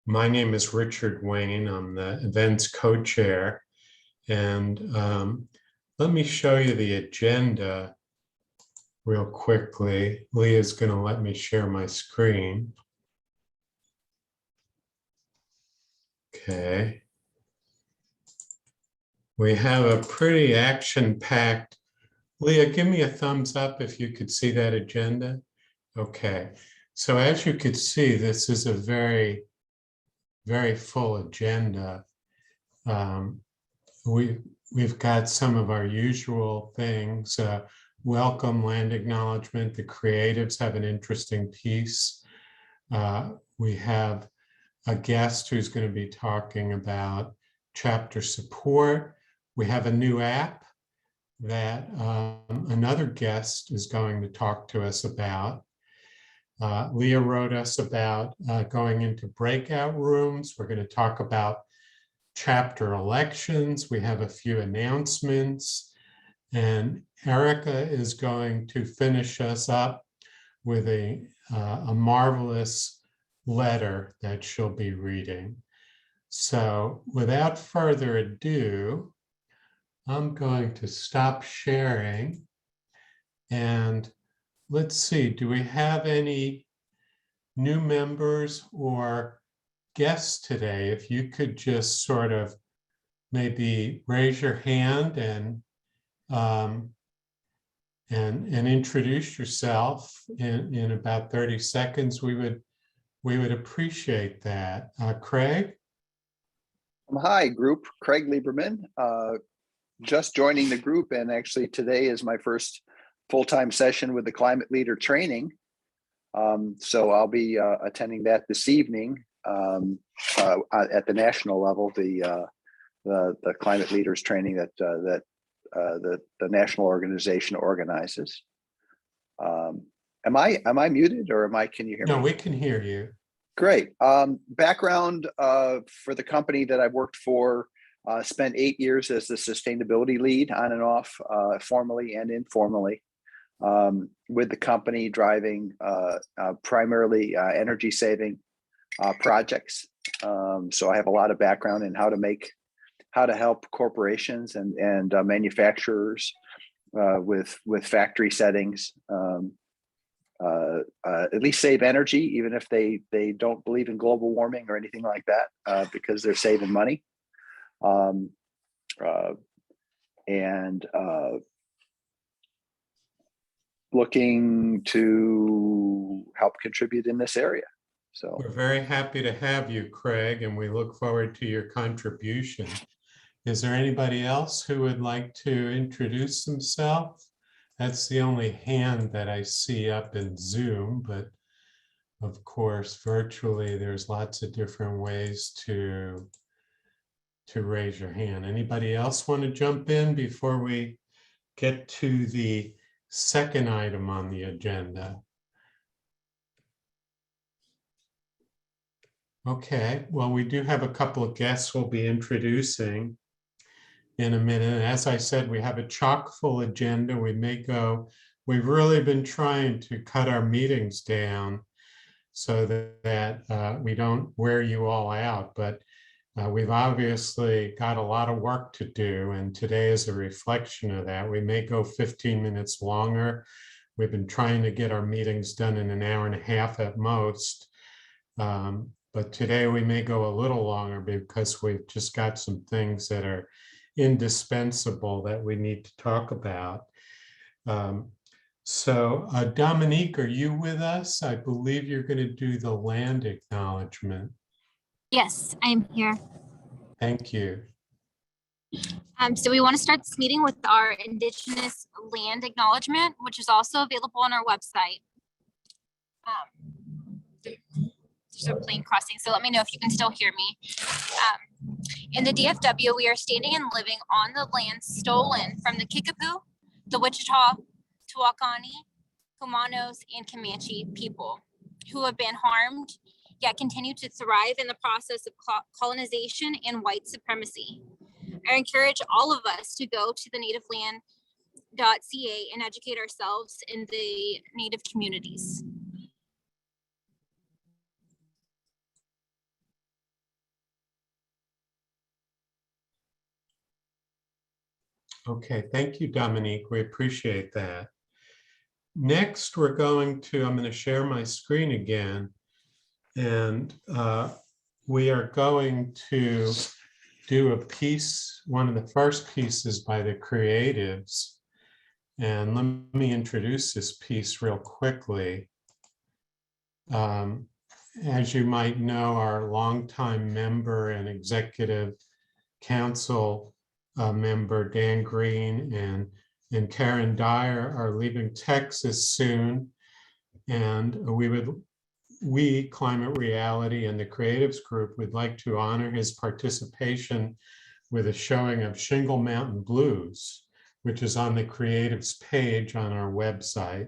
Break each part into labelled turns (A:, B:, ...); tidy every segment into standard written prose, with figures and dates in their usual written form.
A: My name is Richard Wayne. I'm the events co-chair. And let me show you the agenda real quickly. Leah's going to let me share my screen. Okay. We have a pretty action-packed. Leah, give me a thumbs up if you could see that agenda. Okay. So as you could see, this is a very full agenda. We've got some of our usual things. Welcome, land acknowledgement. The creatives have an interesting piece. We have a guest who's going to be talking about chapter support. We have a new app that another guest is going to talk to us about. Leah wrote us about going into breakout rooms. We're going to talk about chapter elections. We have a few announcements. And Erica is going to finish us up with a marvelous letter that she'll be reading. So without further ado, I'm going to stop sharing and let's see, do we have any new members or guests today? If you could just sort of maybe raise your hand and introduce yourself in about 30 seconds, we would appreciate that. Craig?
B: Hi, group. Craig Lieberman. Just joining the group, and actually today is my first full-time session with the Climate Leader Training. So I'll be attending that this evening at the national level, the Climate Leaders Training that the national organization organizes. Am I muted or can you hear me?
A: No, we can hear you.
B: Great. Background for the company that I've worked for, spent 8 years as the sustainability lead on and off, formally and informally, with the company driving primarily energy saving projects. So I have a lot of background in how to help corporations and manufacturers with factory settings, at least save energy, even if they don't believe in global warming or anything like that, because they're saving money. And looking to help contribute in this area. So
A: we're very happy to have you, Craig, and we look forward to your contribution. Is there anybody else who would like to introduce themselves? That's the only hand that I see up in Zoom, but of course, virtually, there's lots of different ways to raise your hand. Anybody else want to jump in before we get to the second item on the agenda? Okay, well, we do have a couple of guests we'll be introducing in a minute. As I said, we have a chock full agenda. We've really been trying to cut our meetings down so that we don't wear you all out, but we've obviously got a lot of work to do, and today is a reflection of that. We may go 15 minutes longer. We've been trying to get our meetings done in an hour and a half at most, but today we may go a little longer because we've just got some things that are indispensable that we need to talk about. So Dominique, are you with us? I believe you're going to do the land acknowledgement.
C: Yes, I'm here.
A: Thank you.
C: So we want to start this meeting with our Indigenous land acknowledgement, which is also available on our website. There's a plane crossing, so let me know if you can still hear me. In the DFW, we are standing and living on the land stolen from the Kickapoo, the Wichita, Tuakani, Kumanos, and Comanche people who have been harmed, yet continue to thrive in the process of colonization and white supremacy. I encourage all of us to go to the nativeland.ca and educate ourselves in the Native communities.
A: Okay, thank you, Dominique. We appreciate that. Next, I'm going to share my screen again, and we are going to do a piece, one of the first pieces by the creatives. And let me introduce this piece real quickly. As you might know, our longtime member and executive council member, Dan Green and Karen Dyer, are leaving Texas soon. And we, Climate Reality and the Creatives Group, would like to honor his participation with a showing of Shingle Mountain Blues, which is on the Creatives page on our website.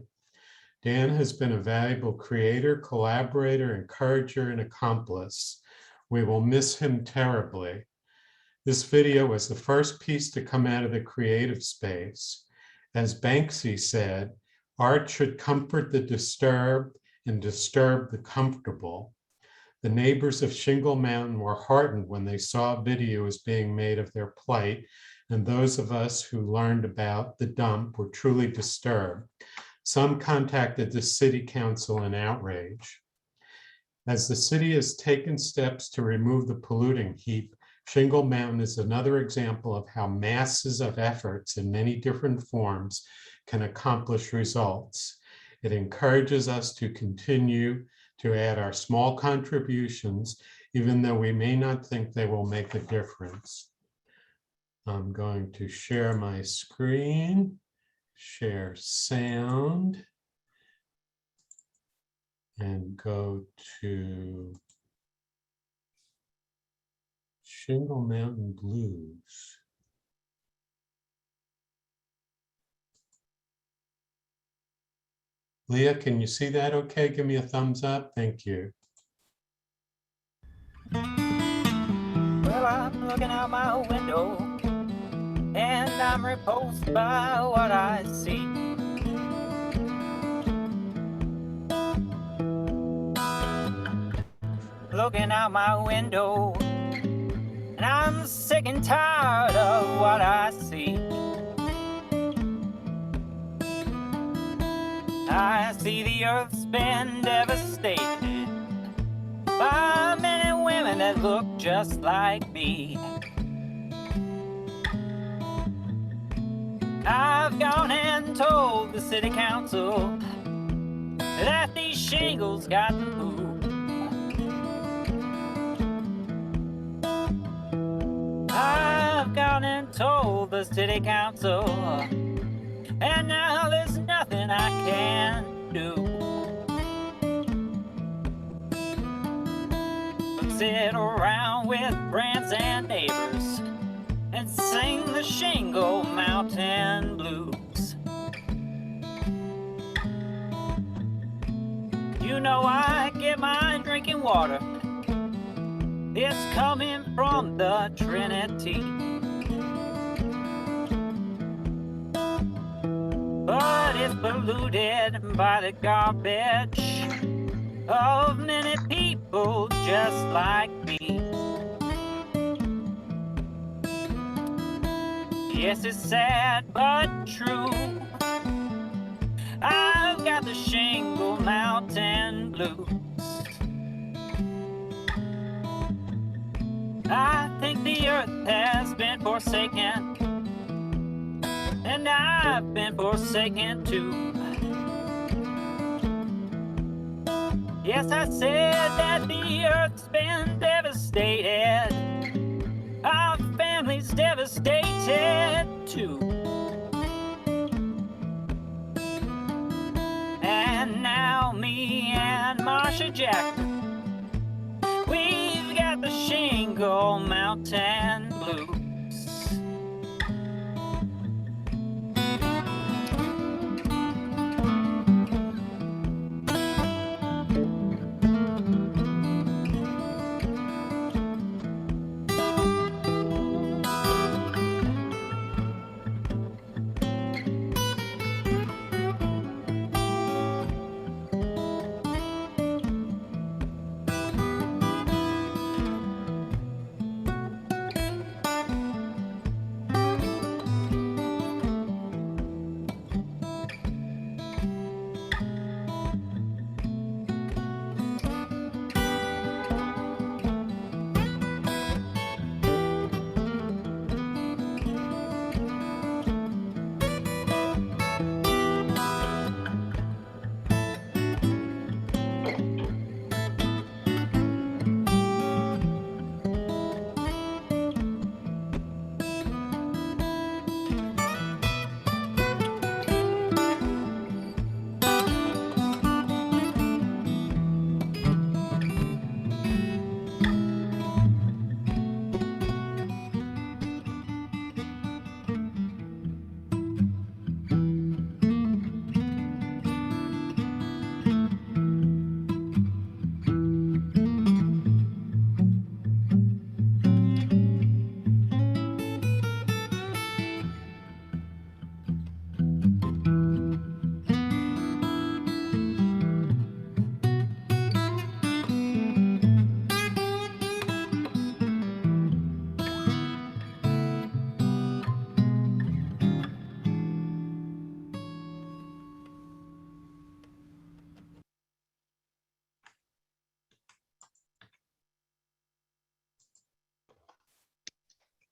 A: Dan has been a valuable creator, collaborator, encourager, and accomplice. We will miss him terribly. This video was the first piece to come out of the creative space. As Banksy said, art should comfort the disturbed and disturb the comfortable. The neighbors of Shingle Mountain were heartened when they saw a video was being made of their plight, and those of us who learned about the dump were truly disturbed. Some contacted the city council in outrage. As the city has taken steps to remove the polluting heap, Shingle Mountain is another example of how masses of efforts in many different forms can accomplish results. It encourages us to continue to add our small contributions, even though we may not think they will make a difference. I'm going to share my screen, share sound, and go to Shingle Mountain Blues. Leah, can you see that okay? Give me a thumbs up. Thank you.
D: Well, I'm looking out my window and I'm repulsed by what I see. Looking out my window and I'm sick and tired of what I see. I see the earth's been devastated by men and women that look just like me. I've gone and told the city council that these shingles got to move. I've gone and told the city council, and now there's nothing I can do but sit around with friends and neighbors and sing the Shingle Mountain Blues. You know I get my drinking water, it's coming from the Trinity. But it's polluted by the garbage of many people just like me. Yes, it's sad but true, I've got the Shingle Mountain Blues. I think the earth has been forsaken, and I've been forsaken too. Yes, I said that the earth's been devastated, our family's devastated too. And now me and Marsha Jackson, we've got the Shingle Mountain Blues.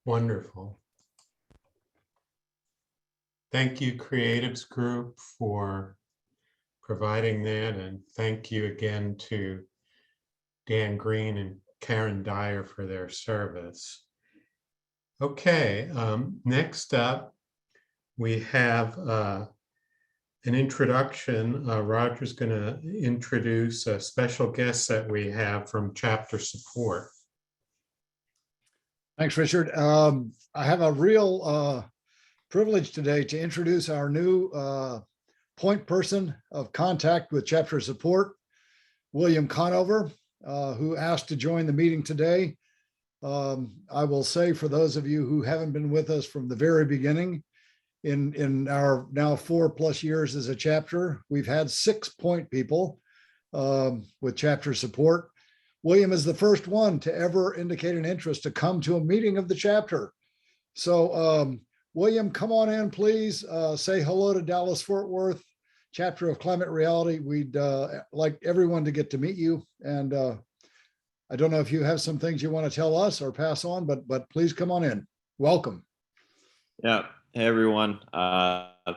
A: Wonderful. Thank you, Creatives Group, for providing that. And thank you again to Dan Green and Karen Dyer for their service. Okay, next up, we have an introduction. Roger's going to introduce a special guest that we have from Chapter Support.
E: Thanks, Richard. I have a real privilege today to introduce our new point person of contact with Chapter Support, William Conover, who asked to join the meeting today. I will say, for those of you who haven't been with us from the very beginning, in our now 4+ years as a chapter, we've had 6 point people with Chapter Support. William is the first one to ever indicate an interest to come to a meeting of the chapter. So William, come on in, please. Say hello to Dallas Fort Worth Chapter of Climate Reality. We'd like everyone to get to meet you. And I don't know if you have some things you want to tell us or pass on, but please come on in. Welcome.
F: Yeah. Hey, everyone.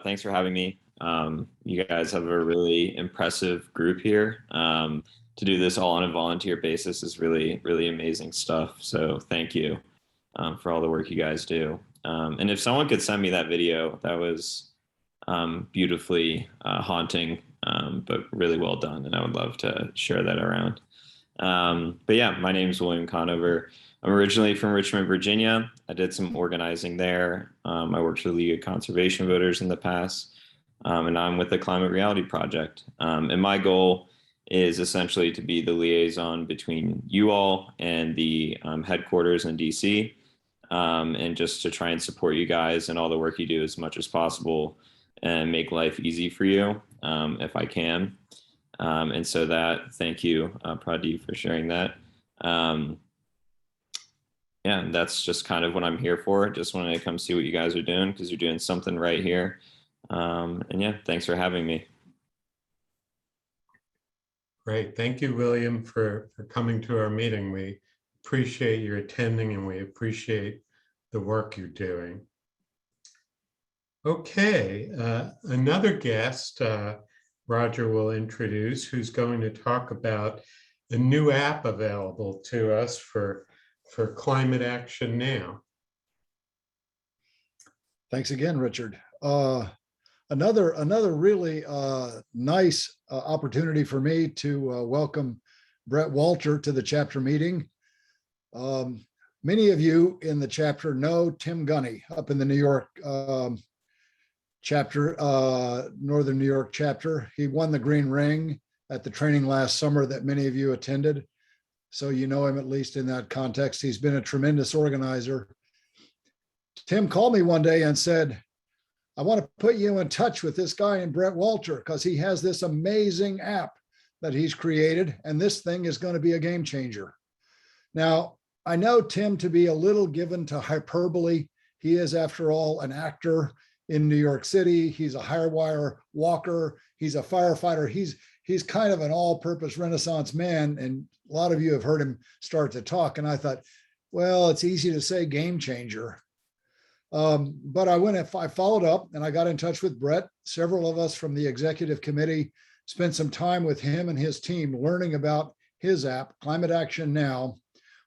F: Thanks for having me. You guys have a really impressive group here. To do this all on a volunteer basis is really, really amazing stuff. So thank you for all the work you guys do. And if someone could send me that video, that was beautifully haunting, but really well done. And I would love to share that around. But yeah, my name is William Conover. I'm originally from Richmond, Virginia. I did some organizing there. I worked for the League of Conservation Voters in the past, and I'm with the Climate Reality Project. And my goal is essentially to be the liaison between you all and the headquarters in DC, and just to try and support you guys and all the work you do as much as possible and make life easy for you if I can. And so thank you, Pradeep, for sharing that. Yeah, and that's just kind of what I'm here for. Just wanted to come see what you guys are doing because you're doing something right here. And yeah, thanks for having me.
A: Great. Thank you, William, for coming to our meeting. We appreciate your attending and we appreciate the work you're doing. Okay, another guest, Roger will introduce, who's going to talk about a new app available to us for climate action now.
E: Thanks again, Richard. Another really nice opportunity for me to welcome Brett Walter to the chapter meeting. Many of you in the chapter know Tim Gunny up in the New York chapter, Northern New York chapter. He won the Green Ring at the training last summer that many of you attended. So you know him at least in that context. He's been a tremendous organizer. Tim called me one day and said, I want to put you in touch with this guy named Brett Walter because he has this amazing app that he's created, and this thing is going to be a game changer. Now, I know Tim to be a little given to hyperbole. He is, after all, an actor in New York City. He's a high wire walker. He's a firefighter. He's kind of an all-purpose Renaissance man, and a lot of you have heard him start to talk. And I thought, well, it's easy to say game changer. But I followed up and I got in touch with Brett. Several of us from the executive committee spent some time with him and his team learning about his app, Climate Action Now.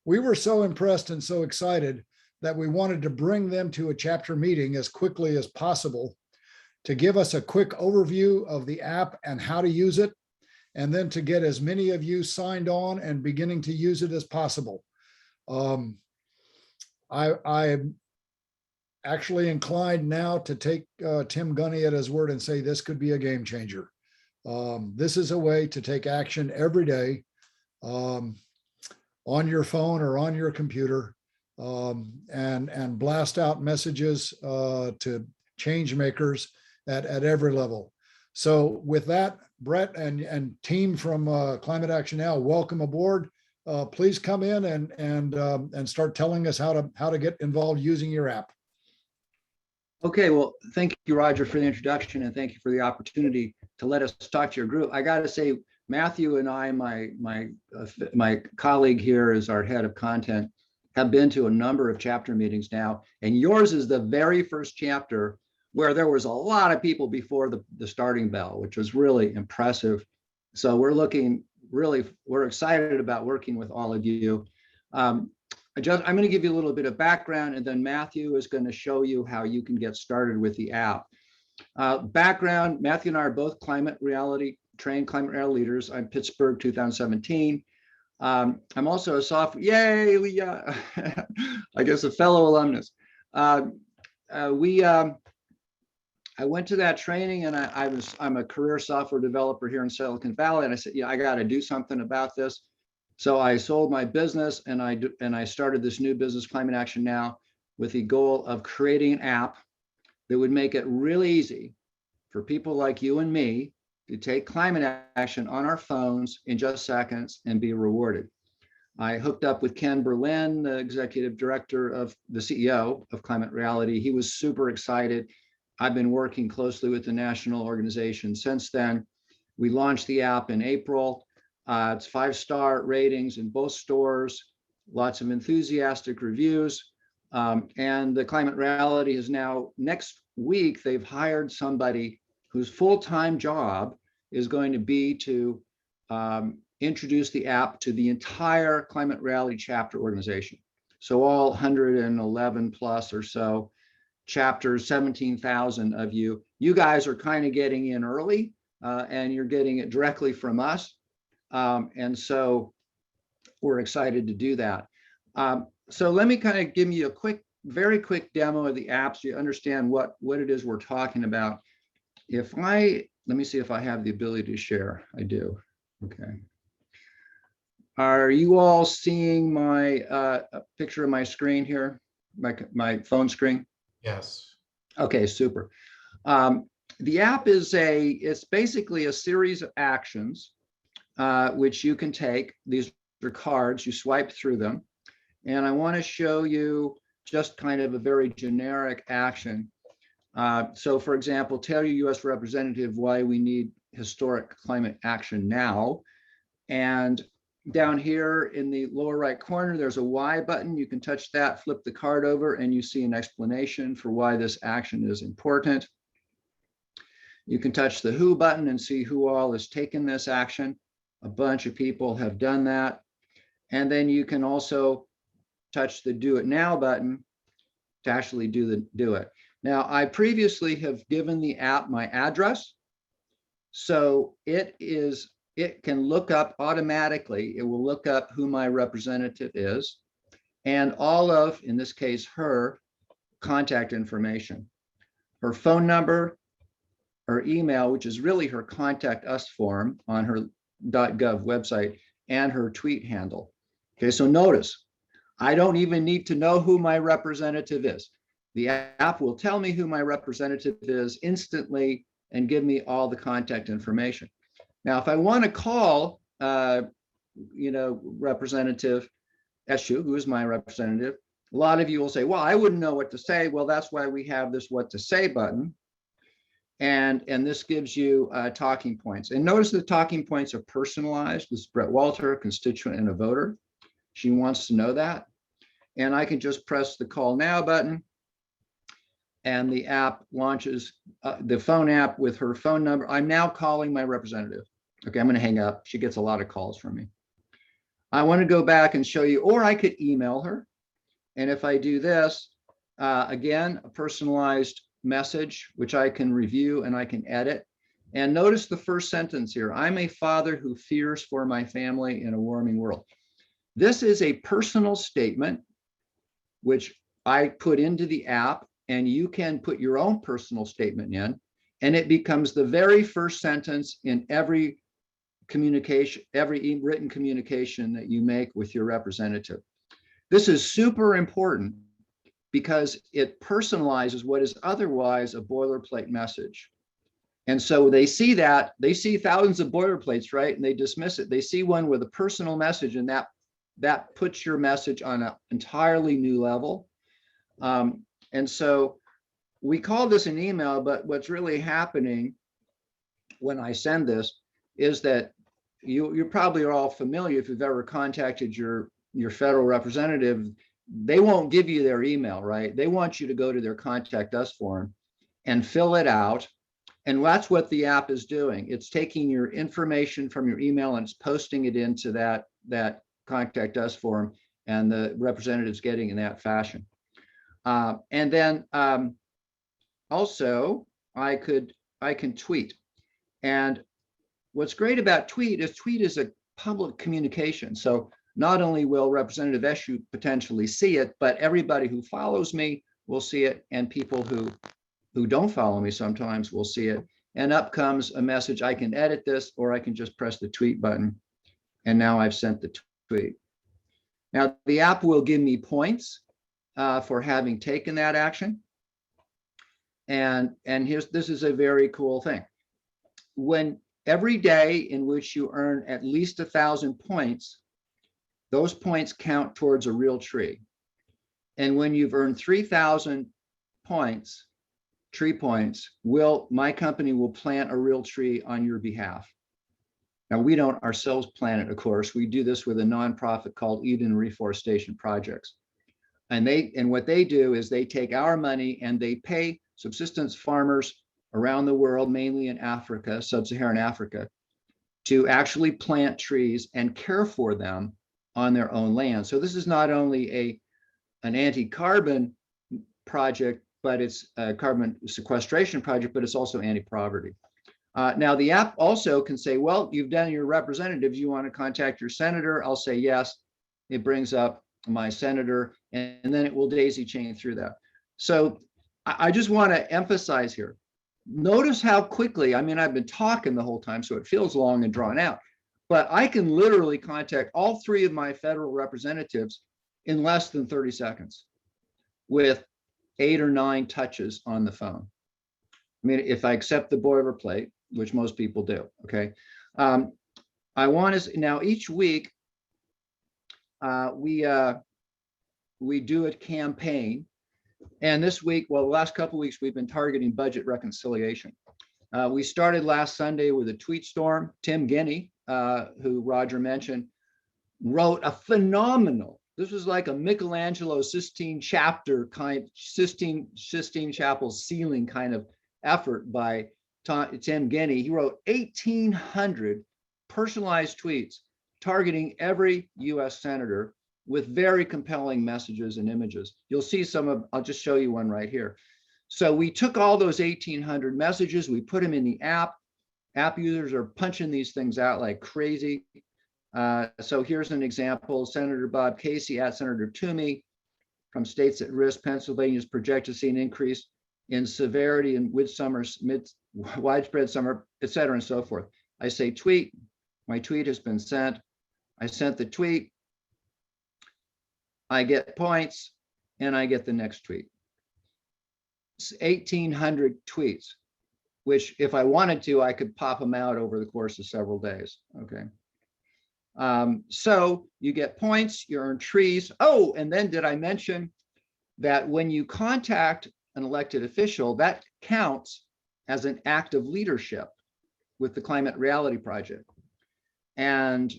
E: We were so impressed and so excited that we wanted to bring them to a chapter meeting as quickly as possible to give us a quick overview of the app and how to use it, and then to get as many of you signed on and beginning to use it as possible. I'm actually inclined now to take Tim Gunny at his word and say this could be a game changer. This is a way to take action every day on your phone or on your computer, and blast out messages to change makers at every level. So with that, Brett and team from Climate Action Now, welcome aboard. Please come in and start telling us how to get involved using your app.
G: Okay, well, thank you, Roger, for the introduction, and thank you for the opportunity to let us talk to your group. I got to say, Matthew and I, my colleague here is our head of content, have been to a number of chapter meetings now, and yours is the very first chapter where there was a lot of people before the starting bell, which was really impressive. So we're excited about working with all of you. I'm going to give you a little bit of background, and then Matthew is going to show you how you can get started with the app. Background, Matthew and I are both trained climate reality leaders. I'm Pittsburgh 2017. I'm also a sophomore, yay, I guess a fellow alumnus. I went to that training, and I'm a career software developer here in Silicon Valley, and I said, yeah, I got to do something about this. So I sold my business, and I started this new business, Climate Action Now, with the goal of creating an app that would make it really easy for people like you and me to take climate action on our phones in just seconds and be rewarded. I hooked up with Ken Berlin, the executive director the CEO of Climate Reality. He was super excited. I've been working closely with the national organization since then. We launched the app in April. It's 5-star ratings in both stores, lots of enthusiastic reviews. And the Climate Reality is now, next week, they've hired somebody whose full-time job is going to be to introduce the app to the entire Climate Reality chapter organization. So all 111 plus or so chapters, 17,000 of you. You guys are kind of getting in early, and you're getting it directly from us. And so we're excited to do that. So let me kind of give you a very quick demo of the app so you understand what it is we're talking about. Let me see if I have the ability to share. I do. Okay. Are you all seeing my picture of my screen here? My phone screen?
A: Yes.
G: Okay, super. The app it's basically a series of actions which you can take. These are cards, you swipe through them. And I want to show you just kind of a very generic action. So for example, tell your US representative why we need historic climate action now. And down here in the lower right corner, there's a Y button. You can touch that, flip the card over, and you see an explanation for why this action is important. You can touch the Who button and see who all has taken this action. A bunch of people have done that. And then you can also touch the Do It Now button to actually do it. Now, I previously have given the app my address. So it can look up automatically. It will look up who my representative is and all of, in this case, her contact information, her phone number, her email, which is really her contact us form on her .gov website, and her tweet handle. Okay, so notice, I don't even need to know who my representative is. The app will tell me who my representative is instantly and give me all the contact information. Now, if I want to call, Representative Eshu, who is my representative, a lot of you will say, well, I wouldn't know what to say. Well, that's why we have this What to Say button. And this gives you talking points. And notice the talking points are personalized. This is Brett Walter, a constituent and a voter. She wants to know that. And I can just press the Call Now button. And the app launches the phone app with her phone number. I'm now calling my representative. Okay, I'm going to hang up. She gets a lot of calls from me. I want to go back and show you, or I could email her. And if I do this, again, a personalized message, which I can review and I can edit. And notice the first sentence here. I'm a father who fears for my family in a warming world. This is a personal statement, which I put into the app, and you can put your own personal statement in, and it becomes the very first sentence in every communication, every written communication that you make with your representative. This is super important because it personalizes what is otherwise a boilerplate message. And so they see that, they see thousands of boilerplates, right? And they dismiss it. They see one with a personal message, and that puts your message on an entirely new level. And so we call this an email, but what's really happening when I send this is that you probably are all familiar, if you've ever contacted your federal representative, they won't give you their email, right? They want you to go to their contact us form and fill it out. And that's what the app is doing. It's taking your information from your email and it's posting it into that contact us form, and the representative's getting in that fashion. And then also I can tweet. And what's great about tweet is a public communication. So not only will Representative Eshoo potentially see it, but everybody who follows me will see it, and people who don't follow me sometimes will see it. And up comes a message. I can edit this, or I can just press the tweet button. And now I've sent the tweet. Now the app will give me points for having taken that action. And this is a very cool thing. When every day in which you earn at least 1,000 points, those points count towards a real tree. And when you've earned 3,000 points, tree points, my company will plant a real tree on your behalf. Now, we don't ourselves plant it, of course. We do this with a nonprofit called Eden Reforestation Projects. And what they do is they take our money and they pay subsistence farmers around the world, mainly in Africa, sub-Saharan Africa, to actually plant trees and care for them on their own land. So this is not only an anti-carbon project, but it's a carbon sequestration project, but it's also anti-poverty. Now the app also can say, well, you've done your representatives, you want to contact your senator? I'll say yes. It brings up my senator, and then it will daisy chain through that. So I just want to emphasize here, notice how quickly, I mean, I've been talking the whole time, so it feels long and drawn out, but I can literally contact all 3 of my federal representatives in less than 30 seconds with 8 or 9 touches on the phone. I mean, if I accept the boilerplate, which most people do, okay? I want to, now each week, we do a campaign. And this week, well, the last couple of weeks, we've been targeting budget reconciliation. We started last Sunday with a tweet storm. Tim Guinea, who Roger mentioned, wrote a phenomenal, this was like a Michelangelo Sistine Chapel ceiling kind of effort by Tim Guinea. He wrote 1,800 personalized tweets targeting every US senator with very compelling messages and images. You'll see some of, I'll just show you one right here. So we took all those 1,800 messages, we put them in the app. App users are punching these things out like crazy. So here's an example. Senator Bob Casey at Senator Toomey from states at risk. Pennsylvania is projected to see an increase in severity in widespread summer, et cetera, and so forth. I say tweet, my tweet has been sent. I sent the tweet, I get points, and I get the next tweet. It's 1,800 tweets, which if I wanted to, I could pop them out over the course of several days, okay? So you get points, you earn trees. Oh, and then did I mention that when you contact an elected official, that counts as an act of leadership with the Climate Reality Project. And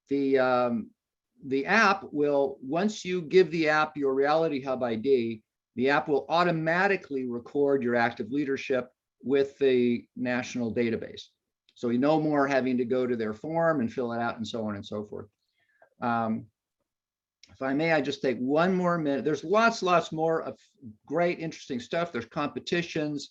G: the app will, once you give the app your Reality Hub ID, the app will automatically record your active leadership with the national database. So you no more having to go to their form and fill it out and so on and so forth. If I may, I just take one more minute. There's lots more of great, interesting stuff. There's competitions.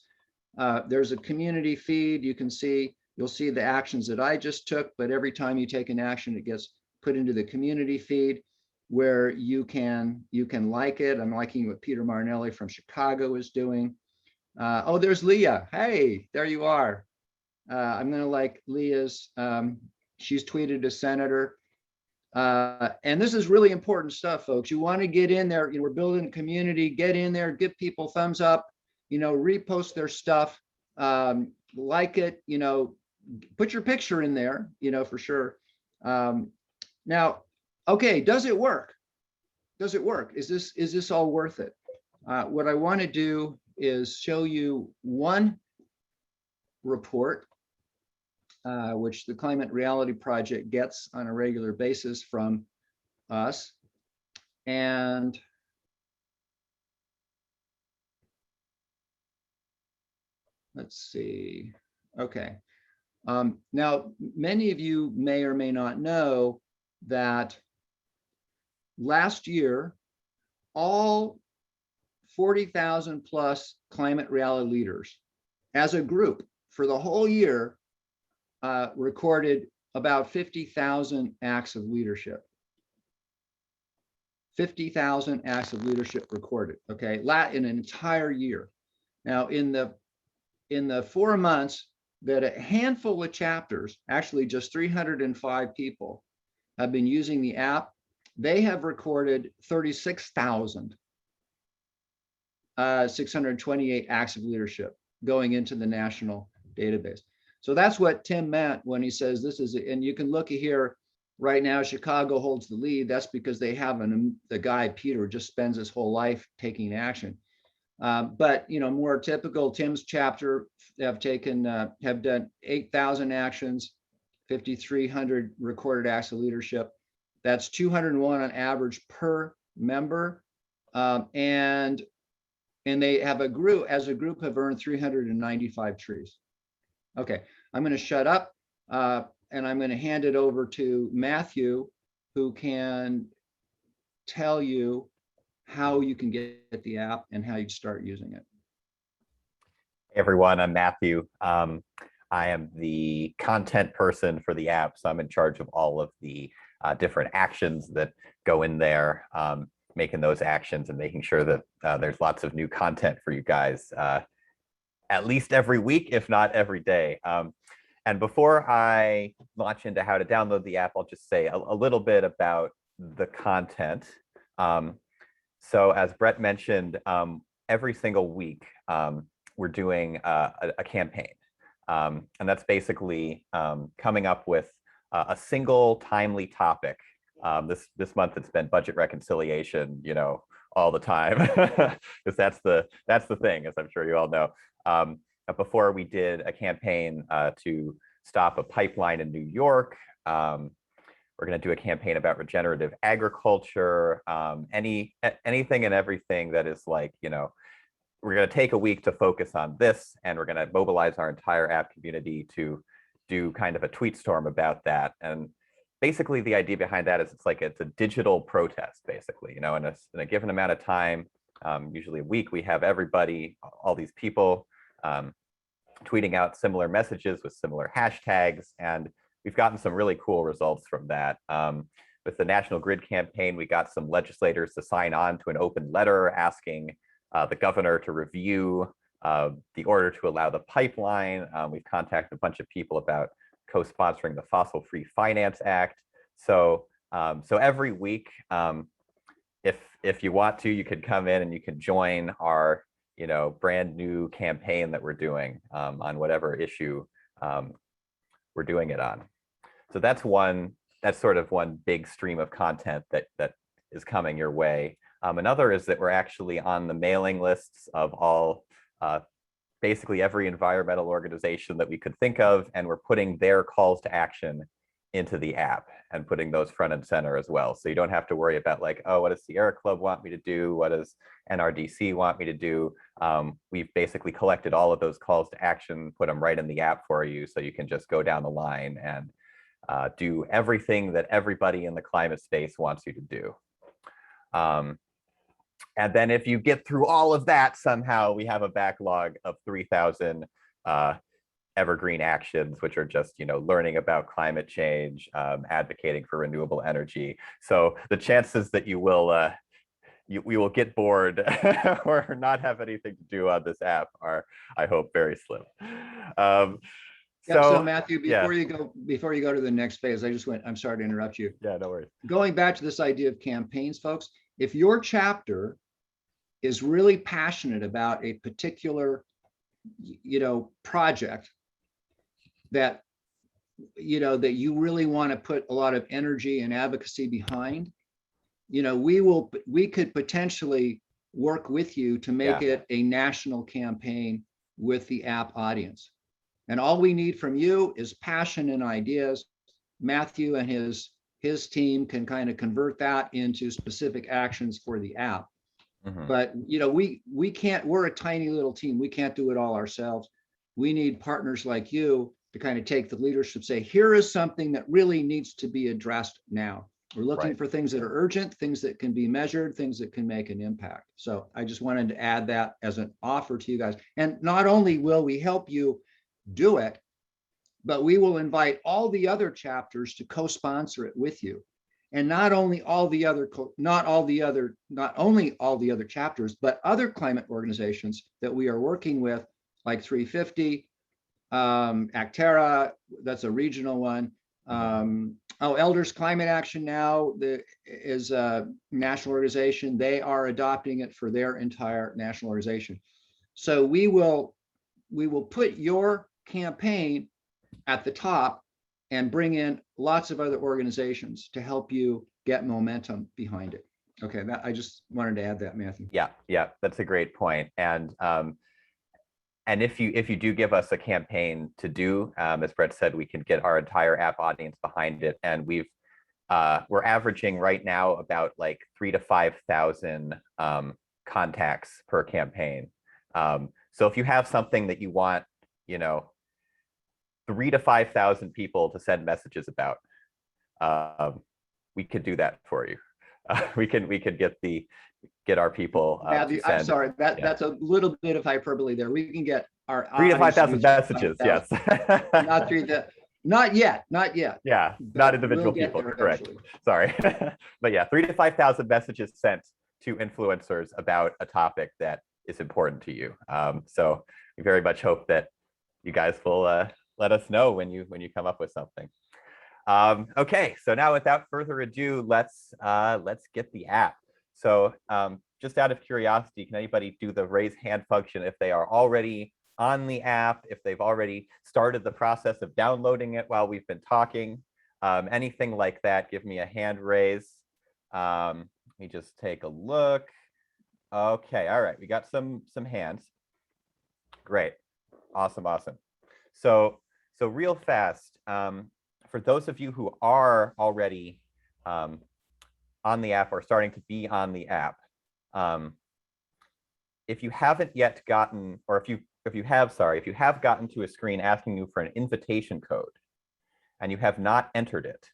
G: There's a community feed. You'll see the actions that I just took, but every time you take an action, it gets put into the community feed where you can like it. I'm liking what Peter Marinelli from Chicago is doing. Oh, there's Leah. Hey, there you are. I'm going to like Leah's. She's tweeted a senator. And this is really important stuff, folks. You want to get in there. We're building a community. Get in there, give people thumbs up, repost their stuff, like it, put your picture in there, for sure. Now, okay, does it work? Does it work? Is this all worth it? What I want to do is show you one report, which the Climate Reality Project gets on a regular basis from us. And let's see. Okay. Now, many of you may or may not know that last year, all 40,000 plus climate reality leaders as a group for the whole year recorded about 50,000 acts of leadership. 50,000 acts of leadership recorded, okay, in an entire year. Now, in the 4 months that a handful of chapters, actually just 305 people, have been using the app, they have recorded 36,628 acts of leadership going into the national database. So that's what Tim meant when he says this is, and you can look here right now, Chicago holds the lead. That's because they have the guy, Peter, just spends his whole life taking action. But, you know, more typical, Tim's chapter have done 8,000 actions, 5,300 recorded acts of leadership. That's 201 on average per member. And they have as a group have earned 395 trees. Okay, I'm going to shut up and I'm going to hand it over to Matthew, who can tell you how you can get the app and how you start using it.
H: Hey everyone, I'm Matthew. I am the content person for the app, so I'm in charge of all of the different actions that go in there, making those actions and making sure that there's lots of new content for you guys at least every week, if not every day. And before I launch into how to download the app, I'll just say a little bit about the content. So as Brett mentioned, every single week, we're doing a campaign. And that's basically coming up with a single timely topic. This month it's been budget reconciliation, you know, all the time, because that's the thing, as I'm sure you all know. Before we did a campaign to stop a pipeline in New York. We're going to do a campaign about regenerative agriculture, anything and everything that is like, you know, we're going to take a week to focus on this, and we're going to mobilize our entire app community to do kind of a tweet storm about that. And basically the idea behind that is it's a digital protest, basically, you know, in a given amount of time, usually a week, we have everybody, all these people tweeting out similar messages with similar hashtags. And we've gotten some really cool results from that. With the National Grid campaign, we got some legislators to sign on to an open letter asking the governor to review the order to allow the pipeline. We've contacted a bunch of people about co-sponsoring the Fossil Free Finance Act. So every week, if you want to, you can come in and you can join our, you know, brand new campaign that we're doing on whatever issue we're doing it on. So that's sort of one big stream of content that is coming your way. Another is that we're actually on the mailing lists of all, basically every environmental organization that we could think of, and we're putting their calls to action into the app and putting those front and center as well. So you don't have to worry about like, oh, what does Sierra Club want me to do? What does NRDC want me to do? We've basically collected all of those calls to action, put them right in the app for you, so you can just go down the line and do everything that everybody in the climate space wants you to do. And then if you get through all of that, somehow we have a backlog of 3,000 evergreen actions, which are just, you know, learning about climate change, advocating for renewable energy. So the chances that you will we will get bored or not have anything to do on this app are, I hope, very slim.
G: So Matthew, before you go to the next phase, I'm sorry to interrupt you.
H: Yeah, no worries.
G: Going back to this idea of campaigns, folks, if your chapter is really passionate about a particular, you know, project that, you know, that you really want to put a lot of energy and advocacy behind, you know, we could potentially work with you to make it a national campaign with the app audience. And all we need from you is passion and ideas. Matthew and his his team can kind of convert that into specific actions for the app. But we can't, we're a tiny little team. We can't do it all ourselves. We need partners like you to kind of take the leadership, say, here is something that really needs to be addressed now. We're looking for things that are urgent, things that can be measured, things that can make an impact. So I just wanted to add that as an offer to you guys. And not only will we help you do it, but we will invite all the other chapters to co-sponsor it with you. And not only all the other chapters, but other climate organizations that we are working with, like 350, Actera, that's a regional one. Elders Climate Action Now is a national organization. They are adopting it for their entire national organization. So we will put your campaign at the top and bring in lots of other organizations to help you get momentum behind it. Okay, I just wanted to add that, Matthew.
H: Yeah, that's a great point. And if you do give us a campaign to do, as Brett said, we can get our entire app audience behind it. And we're averaging right now about like 3,000 to 5,000 contacts per campaign. So if you have something that you want, 3,000 to 5,000 people to send messages about, we could do that for you. We could get our people.
G: Matthew, I'm sorry, that's a little bit of hyperbole there. We can get our
H: 3,000 to 5,000 messages. 5,
G: yes. Not yet.
H: Yeah, not individual people. Correct. Sorry, but yeah, 3,000 to 5,000 messages sent to influencers about a topic that is important to you. So we very much hope that you guys will let us know when you come up with something. Okay, so now without further ado, let's get the app. So just out of curiosity, can anybody do the raise hand function if they are already on the app, if they've already started the process of downloading it while we've been talking? Anything like that, give me a hand raise. Let me just take a look. Okay, all right, we got some hands. Great, awesome. So real fast, for those of you who are already on the app or starting to be on the app, if you haven't yet gotten, or if you have gotten to a screen asking you for an invitation code and you have not entered it,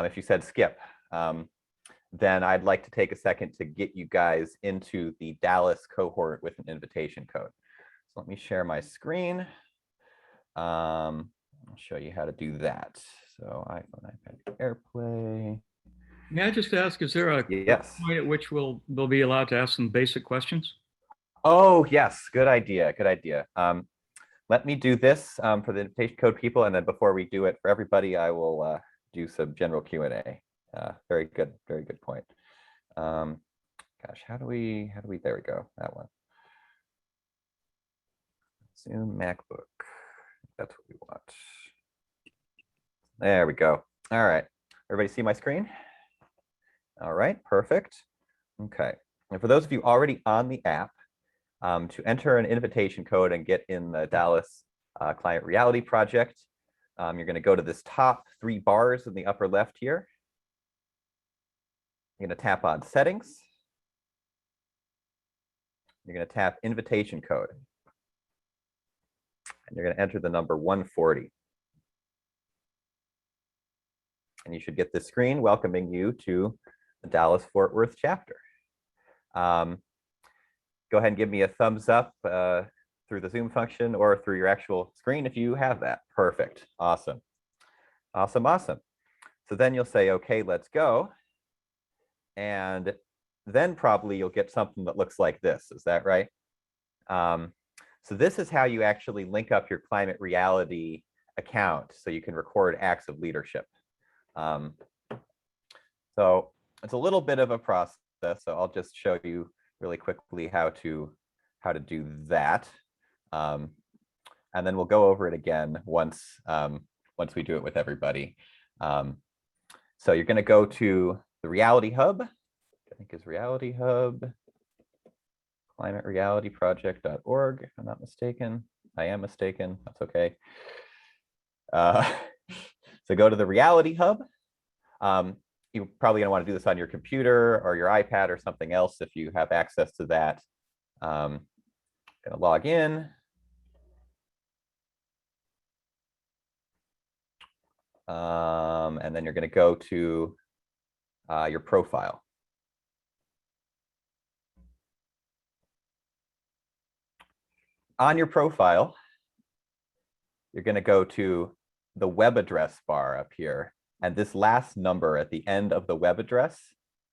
H: if you said skip, then I'd like to take a second to get you guys into the Dallas cohort with an invitation code. So let me share my screen. I'll show you how to do that. So iPhone, iPad, AirPlay.
I: May I just ask, is there a point at which we'll be allowed to ask some basic questions?
H: Oh, yes. Good idea. Let me do this for the invitation code people. And then before we do it for everybody, I will do some general Q&A. Very good point. Gosh, how do we, there we go, that one. Zoom MacBook, that's what we want. There we go. All right, everybody see my screen? All right, perfect. Okay, and for those of you already on the app, to enter an invitation code and get in the Dallas Client Reality Project, you're going to go to this top 3 bars in the upper left here. You're going to tap on Settings. You're going to tap Invitation Code. And you're going to enter the number 140. And you should get this screen welcoming you to the Dallas-Fort Worth chapter. Go ahead and give me a thumbs up through the Zoom function or through your actual screen if you have that. Perfect. Awesome. So then you'll say, okay, let's go. And then probably you'll get something that looks like this. Is that right? So this is how you actually link up your Climate Reality account so you can record acts of leadership. So it's a little bit of a process. So I'll just show you really quickly how to do that. And then we'll go over it again once we do it with everybody. So you're going to go to the Reality Hub. I think is Reality Hub, climaterealityproject.org. If I'm not mistaken. I am mistaken. That's okay. So go to the Reality Hub. You're probably going to want to do this on your computer or your iPad or something else if you have access to that. Going to log in. And then you're going to go to your profile. On your profile, you're going to go to the web address bar up here. And this last number at the end of the web address,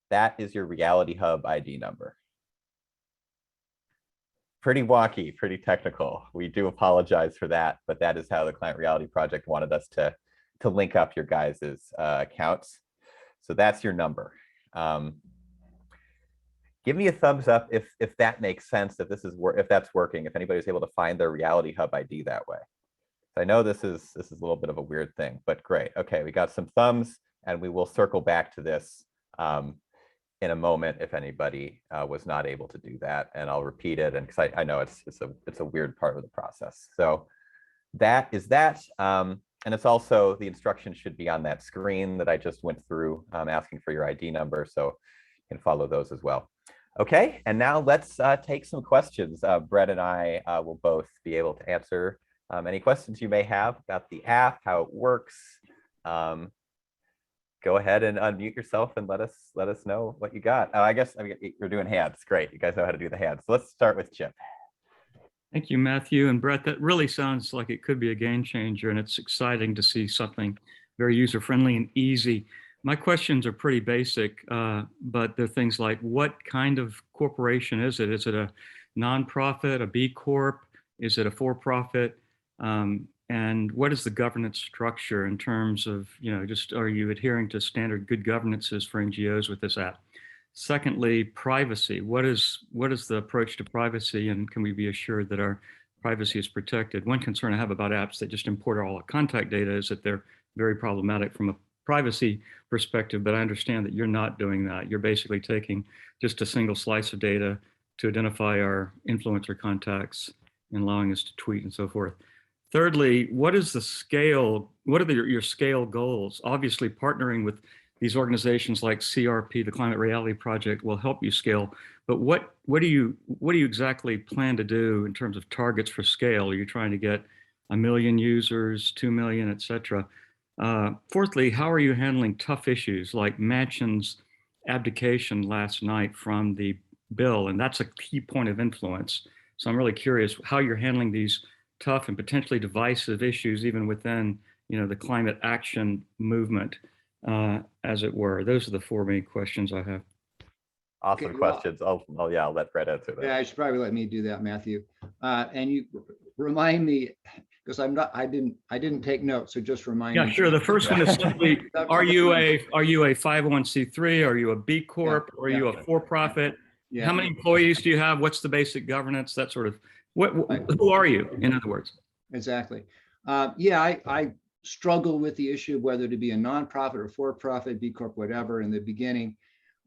H: that is your Reality Hub ID number. Pretty wonky, pretty technical. We do apologize for that, but that is how the Client Reality Project wanted us to link up your guys' accounts. So that's your number. Give me a thumbs up if that makes sense, if that's working, if anybody's able to find their Reality Hub ID that way. I know this is a little bit of a weird thing, but great. Okay, we got some thumbs, and we will circle back to this in a moment if anybody was not able to do that, and I'll repeat it, and because I know it's a weird part of the process. So that is that, and it's also, the instructions should be on that screen that I just went through, asking for your ID number, so you can follow those as well. Okay, and now let's take some questions. Brett and I will both be able to answer any questions you may have about the app, how it works. Go ahead and unmute yourself and let us know what you got. I mean, you're doing hands. Great, you guys know how to do the hands. So let's start with Chip.
I: Thank you, Matthew and Brett. That really sounds like it could be a game changer, and it's exciting to see something very user-friendly and easy. My questions are pretty basic, but they're things like, what kind of corporation is it? Is it a nonprofit, a B Corp? Is it a for-profit? And what is the governance structure in terms of, just are you adhering to standard good governances for NGOs with this app? Secondly, privacy. What is the approach to privacy, and can we be assured that our privacy is protected? One concern I have about apps that just import all our contact data is that they're very problematic from a privacy perspective, but I understand that you're not doing that. You're basically taking just a single slice of data to identify our influencer contacts and allowing us to tweet and so forth. Thirdly, what is the scale? What are your scale goals? Obviously, partnering with these organizations like CRP, the Climate Reality Project, will help you scale. But what do you exactly plan to do in terms of targets for scale? Are you trying to get 1 million users, 2 million, et cetera? Fourthly, how are you handling tough issues like Manchin's abdication last night from the bill? And that's a key point of influence. So I'm really curious how you're handling these tough and potentially divisive issues, even within the climate action movement, as it were. Those are the 4 main questions I have.
H: Awesome questions. I'll let Brett answer that.
G: Yeah, I should probably let me do that, Matthew. And you remind me, because I didn't take notes, so just remind me.
I: Yeah, sure. The first one is simply, are you a 501c3? Are you a B Corp? Or are you a for-profit?
G: Yeah.
I: How many employees do you have? What's the basic governance? That sort of, who are you, in other words?
G: Exactly. I struggle with the issue of whether to be a nonprofit or for-profit, B Corp, whatever, in the beginning.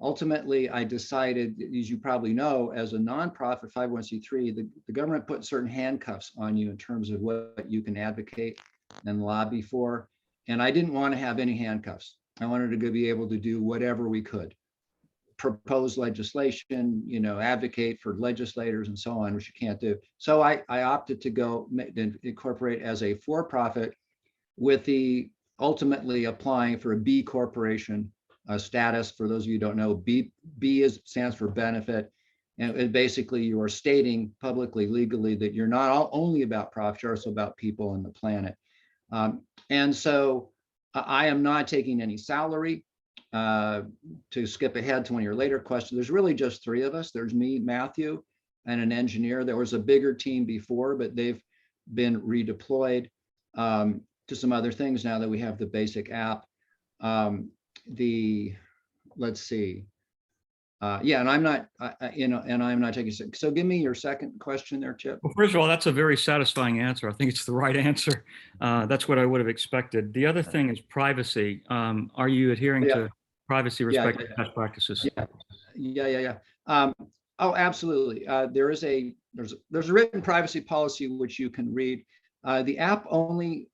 G: Ultimately, I decided, as you probably know, as a nonprofit 501c3, the government put certain handcuffs on you in terms of what you can advocate and lobby for. And I didn't want to have any handcuffs. I wanted to be able to do whatever we could. Propose legislation, advocate for legislators and so on, which you can't do. So I opted to go incorporate as a for-profit with the ultimately applying for a B corporation status. For those of you who don't know, B stands for benefit. And basically you are stating publicly, legally, that you're not only about profit, you're also about people and the planet. And so I am not taking any salary. To skip ahead to one of your later questions, there's really just 3 of us. There's me, Matthew, and an engineer. There was a bigger team before, but they've been redeployed to some other things now that we have the basic app. Let's see. And I'm not, and I'm not taking. So give me your second question there, Chip.
I: Well, first of all, that's a very satisfying answer. I think it's the right answer. That's what I would have expected. The other thing is privacy. Are you adhering to privacy respecting best practices?
G: Yeah. Oh, absolutely. There's a written privacy policy which you can read. The app only.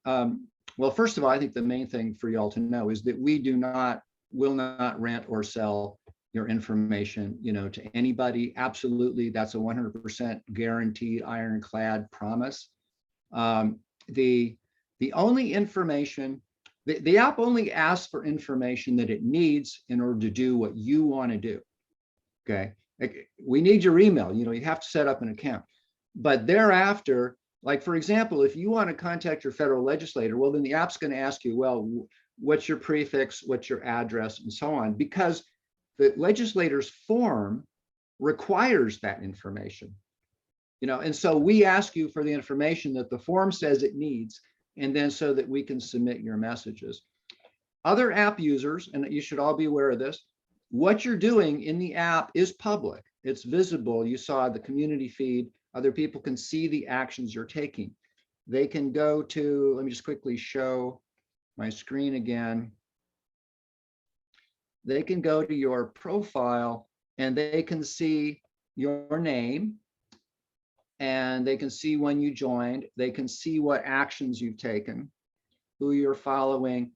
G: Well, first of all, I think the main thing for y'all to know is that we do not will not rent or sell your information, to anybody. Absolutely, that's a 100% guaranteed, ironclad promise. The only information, the app only asks for information that it needs in order to do what you want to do. Okay, we need your email. You have to set up an account, but thereafter, like for example, if you want to contact your federal legislator, well, then the app's going to ask you, well, what's your prefix, what's your address, and so on, because the legislator's form requires that information. And so we ask you for the information that the form says it needs, and then so that we can submit your messages. Other app users, and you should all be aware of this, what you're doing in the app is public. It's visible. You saw the community feed. Other people can see the actions you're taking. They can go to, let me just quickly show my screen again. They can go to your profile and they can see your name, and they can see when you joined. They can see what actions you've taken, who you're following,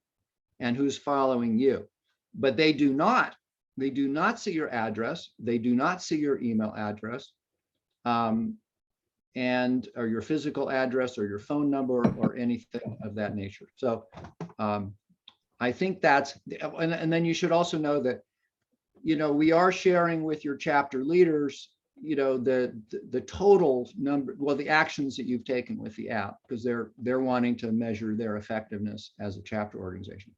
G: and who's following you. But they do not see your address. They do not see your email address, or your physical address or your phone number or anything of that nature. So I think that's, and then you should also know that, we are sharing with your chapter leaders, the total number, well, the actions that you've taken with the app, because they're wanting to measure their effectiveness as a chapter organization.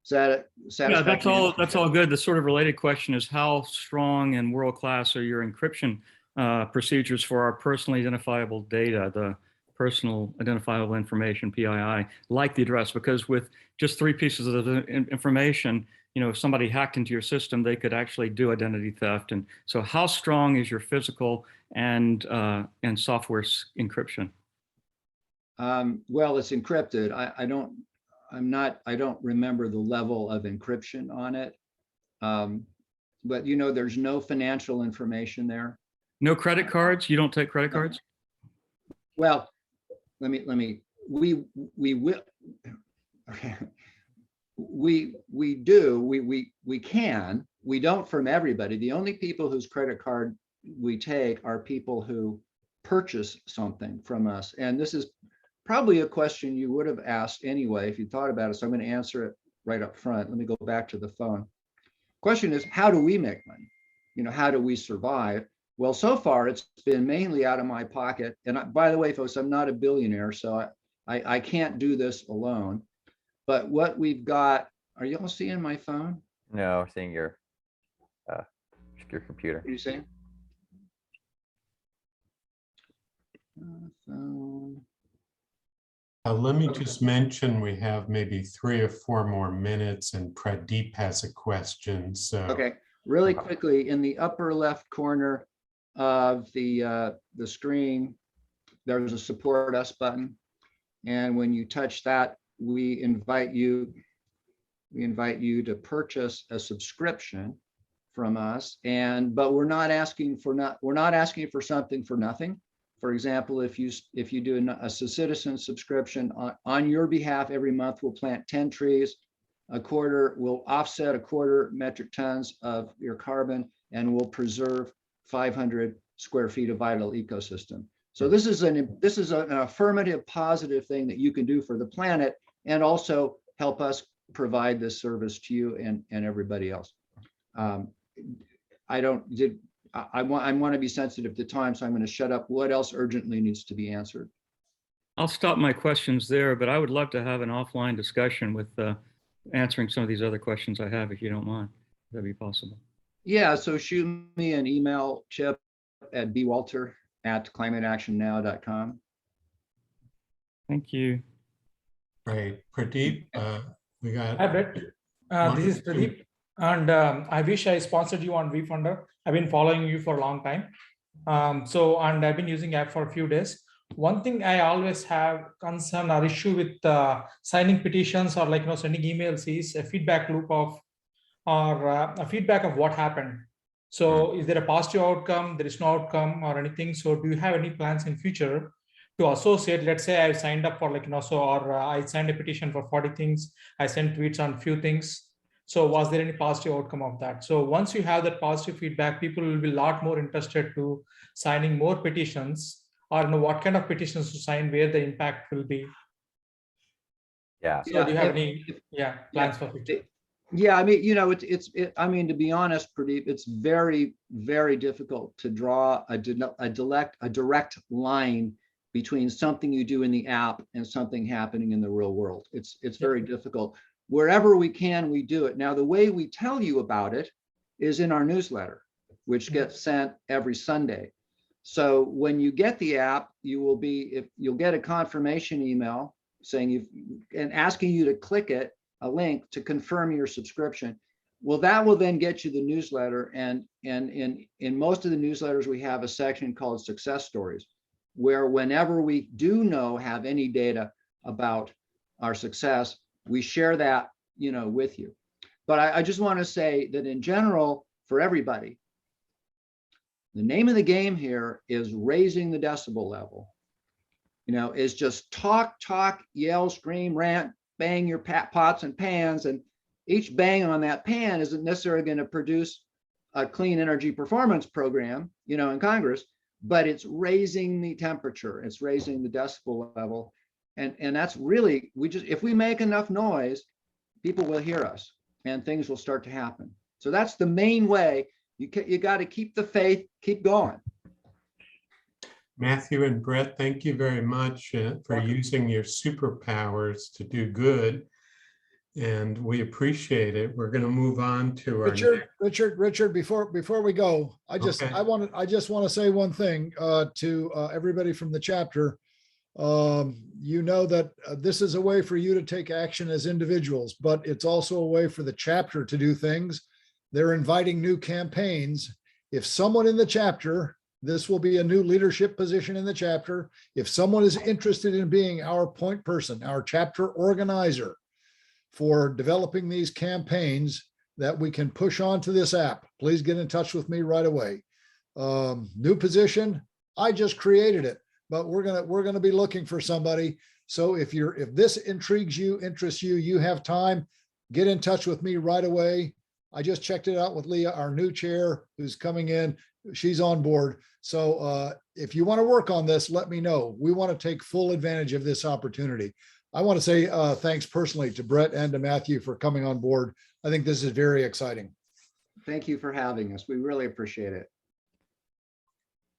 G: Is that
I: Yeah, that's all good. The sort of related question is, how strong and world-class are your encryption procedures for our personally identifiable data, the personal identifiable information, PII, like the address? Because with just 3 pieces of information, if somebody hacked into your system, they could actually do identity theft. And so how strong is your physical and software encryption?
G: Well, it's encrypted. I don't remember the level of encryption on it. But there's no financial information there. No
I: credit cards? You don't take credit cards?
G: Well, we will. Okay. We do. We can. We don't from everybody. The only people whose credit card we take are people who purchase something from us. And this is probably a question you would have asked anyway if you thought about it. So I'm going to answer it right up front. Let me go back to the phone. Question is, how do we make money? How do we survive? Well, so far it's been mainly out of my pocket. And by the way, folks, I'm not a billionaire, so I can't do this alone. But what we've got, are you all seeing my phone?
H: No, seeing your computer.
G: What are you saying? Phone.
A: Let me just mention we have maybe 3 or 4 more minutes, and Pradeep has a question. So
G: okay, really quickly, in the upper left corner of the screen, there's a support us button, and when you touch that, we invite you to purchase a subscription from us. But we're not asking for something for nothing. For example, if you do a citizen subscription on your behalf every month, we'll plant 10 trees. We'll offset 1/4 metric tons of your carbon, and we'll preserve 500 square feet of vital ecosystem. So this is an affirmative, positive thing that you can do for the planet, and also help us provide this service to you and everybody else. I want to be sensitive to time, so I'm going to shut up. What else urgently needs to be answered?
I: I'll stop my questions there, but I would love to have an offline discussion with answering some of these other questions I have, if you don't mind. That'd be possible.
G: Yeah, so shoot me an email, Chip at bwalter@climateactionnow.com.
I: Thank you.
A: Great. Pradeep, we got.
J: Hi, Brett. This is Pradeep. And I wish I sponsored you on WeFunder. I've been following you for a long time. And I've been using app for a few days. One thing I always have concern or issue with signing petitions or sending emails is a feedback loop of a feedback of what happened. So is there a positive outcome? There is no outcome or anything. So do you have any plans in future to associate? Let's say I signed up for I signed a petition for 40 things. I sent tweets on few things. So was there any positive outcome of that? So once you have that positive feedback, people will be a lot more interested to signing more petitions, or know what kind of petitions to sign, where the impact will be.
H: Yeah.
J: So do you have any plans for future?
G: Yeah, I mean, I mean, to be honest, Pradeep, it's very, very difficult to draw a direct line between something you do in the app and something happening in the real world. It's very difficult. Wherever we can, we do it. Now, the way we tell you about it is in our newsletter, which gets sent every Sunday. So when you get the app, you'll get a confirmation email saying and asking you to click it, a link to confirm your subscription. Well, that will then get you the newsletter. And in most of the newsletters, we have a section called success stories, where whenever we do have any data about our success, we share that, with you. But I just want to say that in general, for everybody, the name of the game here is raising the decibel level. Is just talk, yell, scream, rant, bang your pots and pans, and each bang on that pan isn't necessarily going to produce a clean energy performance program, in Congress, but it's raising the temperature, it's raising the decibel level. And that's really, if we make enough noise, people will hear us and things will start to happen. So that's the main way. You got to keep the faith, keep going.
A: Matthew and Brett, thank you very much for using your superpowers to do good. And we appreciate it. We're going to move on to our
E: Richard, before we go, I just want to say one thing to everybody from the chapter. That this is a way for you to take action as individuals, but it's also a way for the chapter to do things. They're inviting new campaigns. If someone in the chapter, this will be a new leadership position in the chapter. If someone is interested in being our point person, our chapter organizer for developing these campaigns that we can push onto this app, please get in touch with me right away. New position, I just created it, but we're gonna be looking for somebody. So if this intrigues you, interests you, you have time, get in touch with me right away. I just checked it out with Leah, our new chair, who's coming in. She's on board. So if you want to work on this, let me know. We want to take full advantage of this opportunity. I want to say thanks personally to Brett and to Matthew for coming on board. I think this is very exciting.
G: Thank you for having us. We really appreciate it.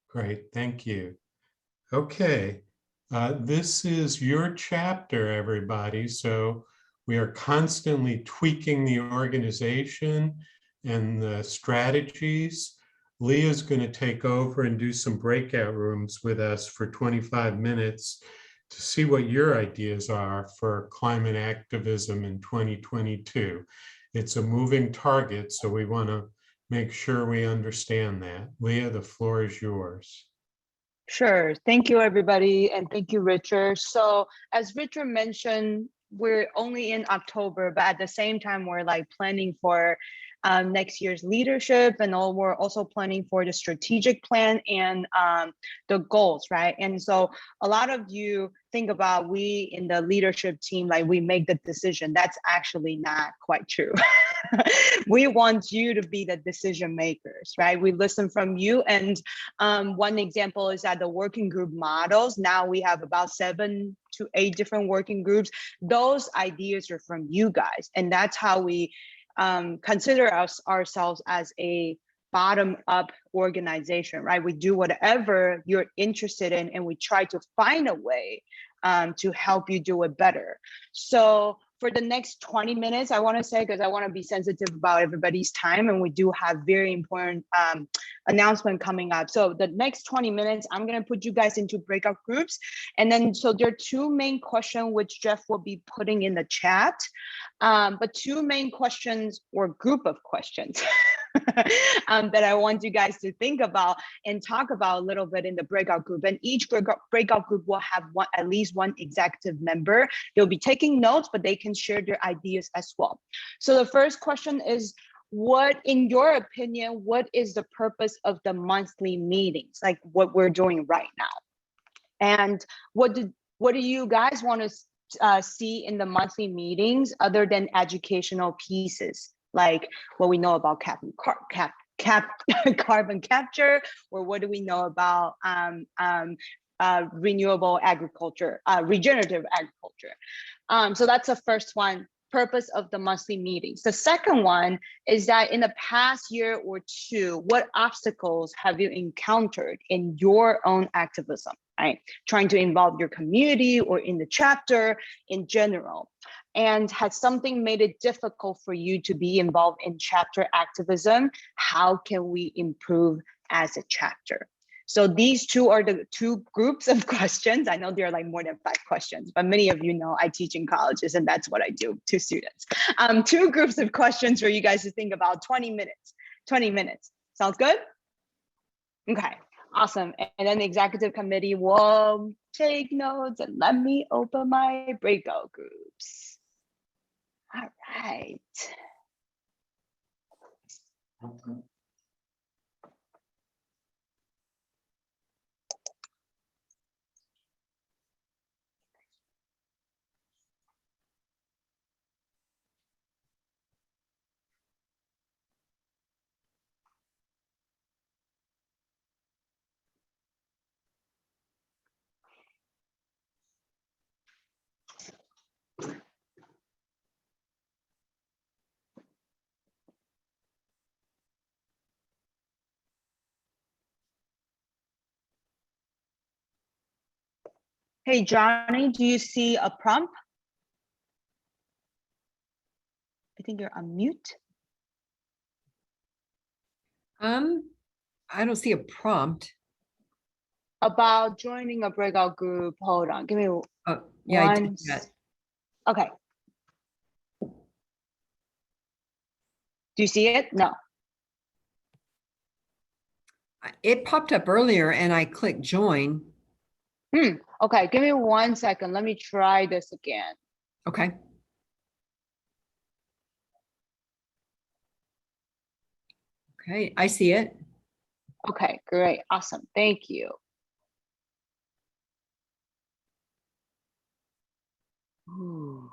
A: Great, thank you. Okay, this is your chapter, everybody. So we are constantly tweaking the organization and the strategies. Leah's going to take over and do some breakout rooms with us for 25 minutes to see what your ideas are for climate activism in 2022. It's a moving target, so we want to make sure we understand that. Leah, the floor is yours.
K: Sure. Thank you, everybody. And thank you, Richard. So as Richard mentioned, we're only in October, but at the same time, we're planning for next year's leadership, and we're also planning for the strategic plan and the goals, right? And so a lot of you think about we in the leadership team, we make the decision. That's actually not quite true. We want you to be the decision makers, right? We listen from you. And one example is that the working group models, now we have about 7 to 8 different working groups. Those ideas are from you guys. And that's how we consider ourselves as a bottom-up organization, right? We do whatever you're interested in, and we try to find a way to help you do it better. So for the next 20 minutes, I want to say, because I want to be sensitive about everybody's time, and we do have very important announcement coming up. So the next 20 minutes, I'm going to put you guys into breakout groups. And then, so there are 2 main questions, which Jeff will be putting in the chat, but 2 main questions or group of questions that I want you guys to think about and talk about a little bit in the breakout group. And each breakout group will have at least one executive member. They'll be taking notes, but they can share their ideas as well. So the first question is, what, in your opinion, what is the purpose of the monthly meetings, like what we're doing right now? And what do you guys want to see in the monthly meetings other than educational pieces? like what we know about carbon capture, or what do we know about renewable agriculture, regenerative agriculture. So that's the first one, purpose of the monthly meetings. The second one is that in the past year or two, what obstacles have you encountered in your own activism, right? Trying to involve your community or in the chapter in general. And has something made it difficult for you to be involved in chapter activism? How can we improve as a chapter? So these two are the two groups of questions. I know there are like more than 5 questions, but many of you know I teach in colleges and that's what I do to students. 2 groups of questions for you guys to think about, 20 minutes. 20 minutes. Sounds good? Okay, awesome. And then the executive committee will take notes and let me open my breakout groups. All right. Hey, Johnny, do you see a prompt? I think you're on mute.
L: I don't see a prompt.
K: About joining a breakout group. Hold on, give me
L: Yeah, I did
K: one.
L: that.
K: Okay. Do you see it? No.
L: It popped up earlier and I clicked join.
K: Okay, give me 1 second. Let me try this again.
L: Okay. Okay, I see it.
K: Okay, great. Awesome. Thank you. Ooh.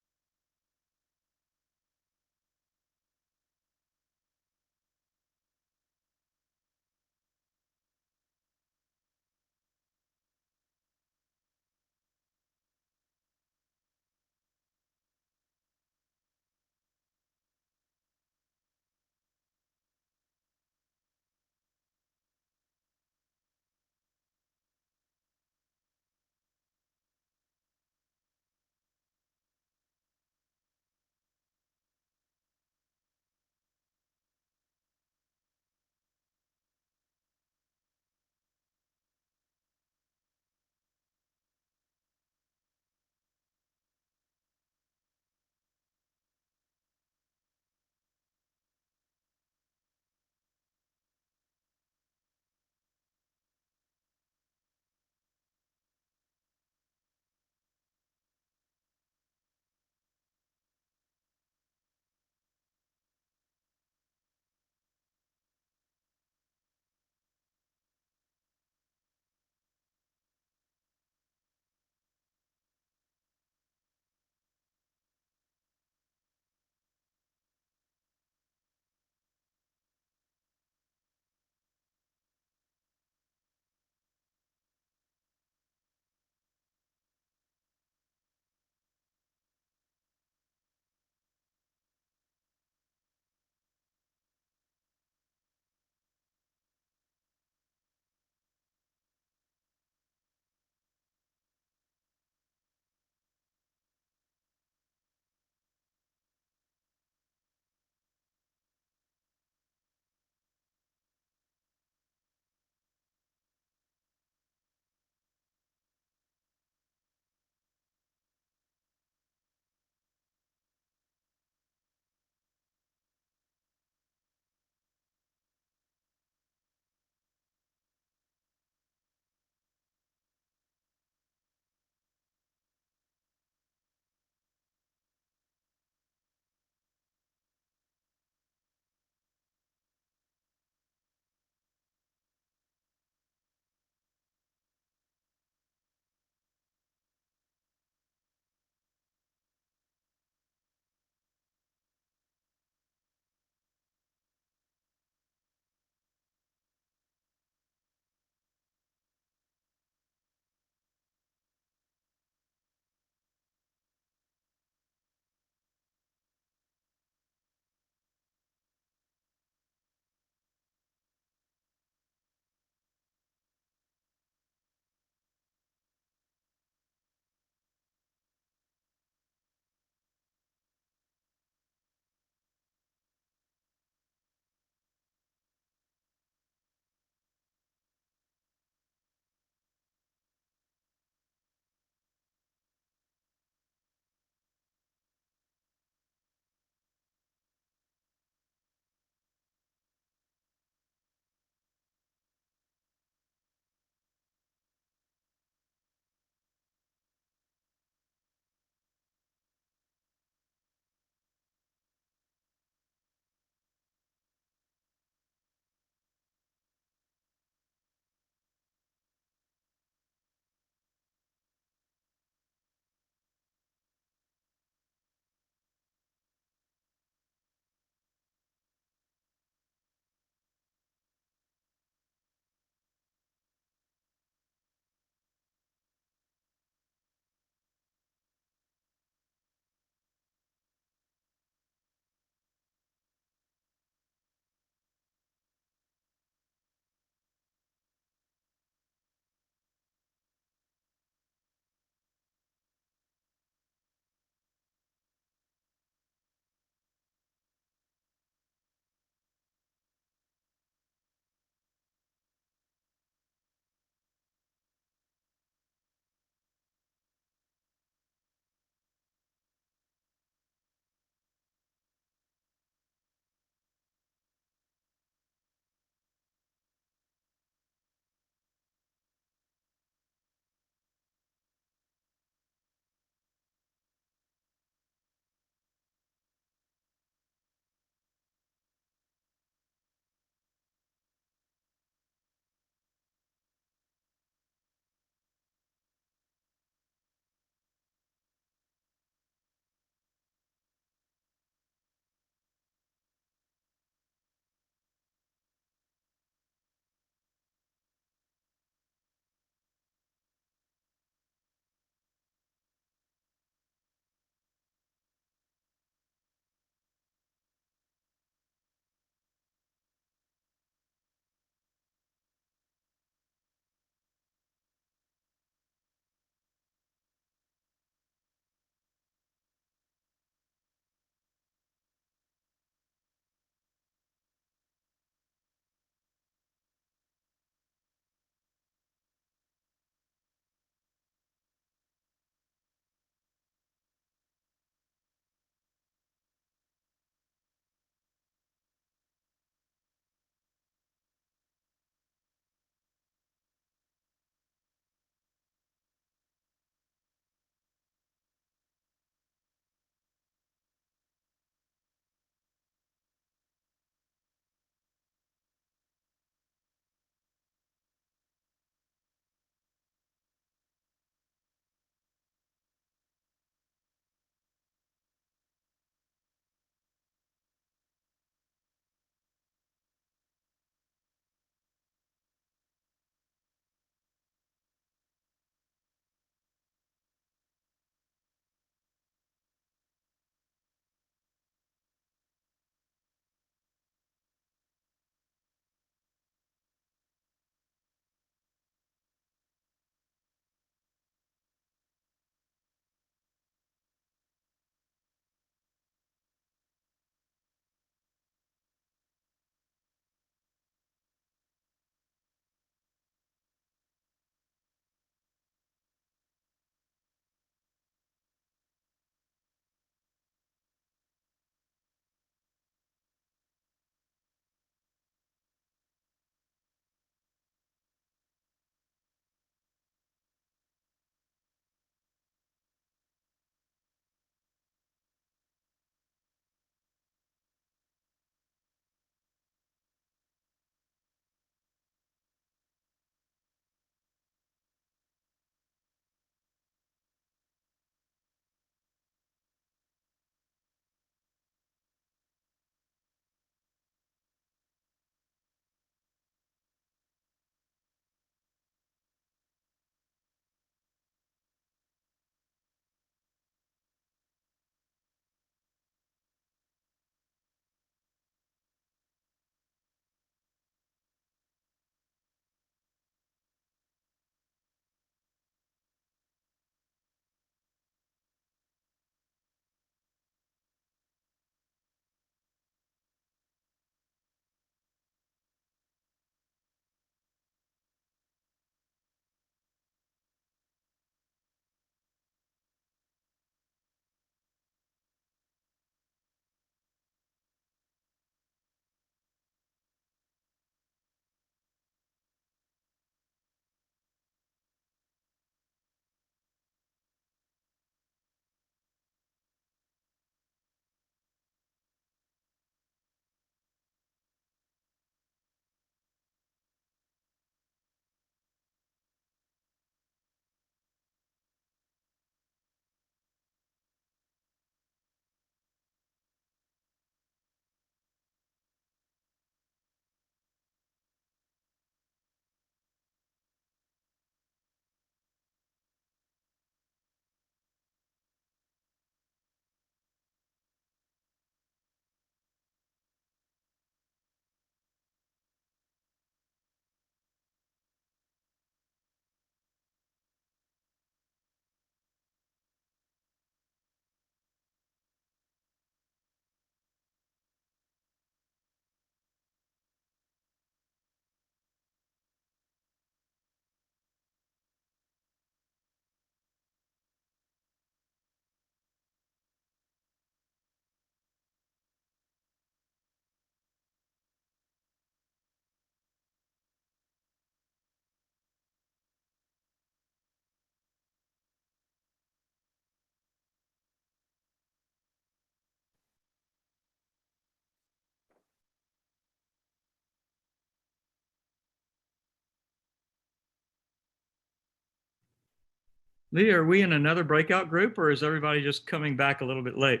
I: Leah, are we in another breakout group or is everybody just coming back a little bit late?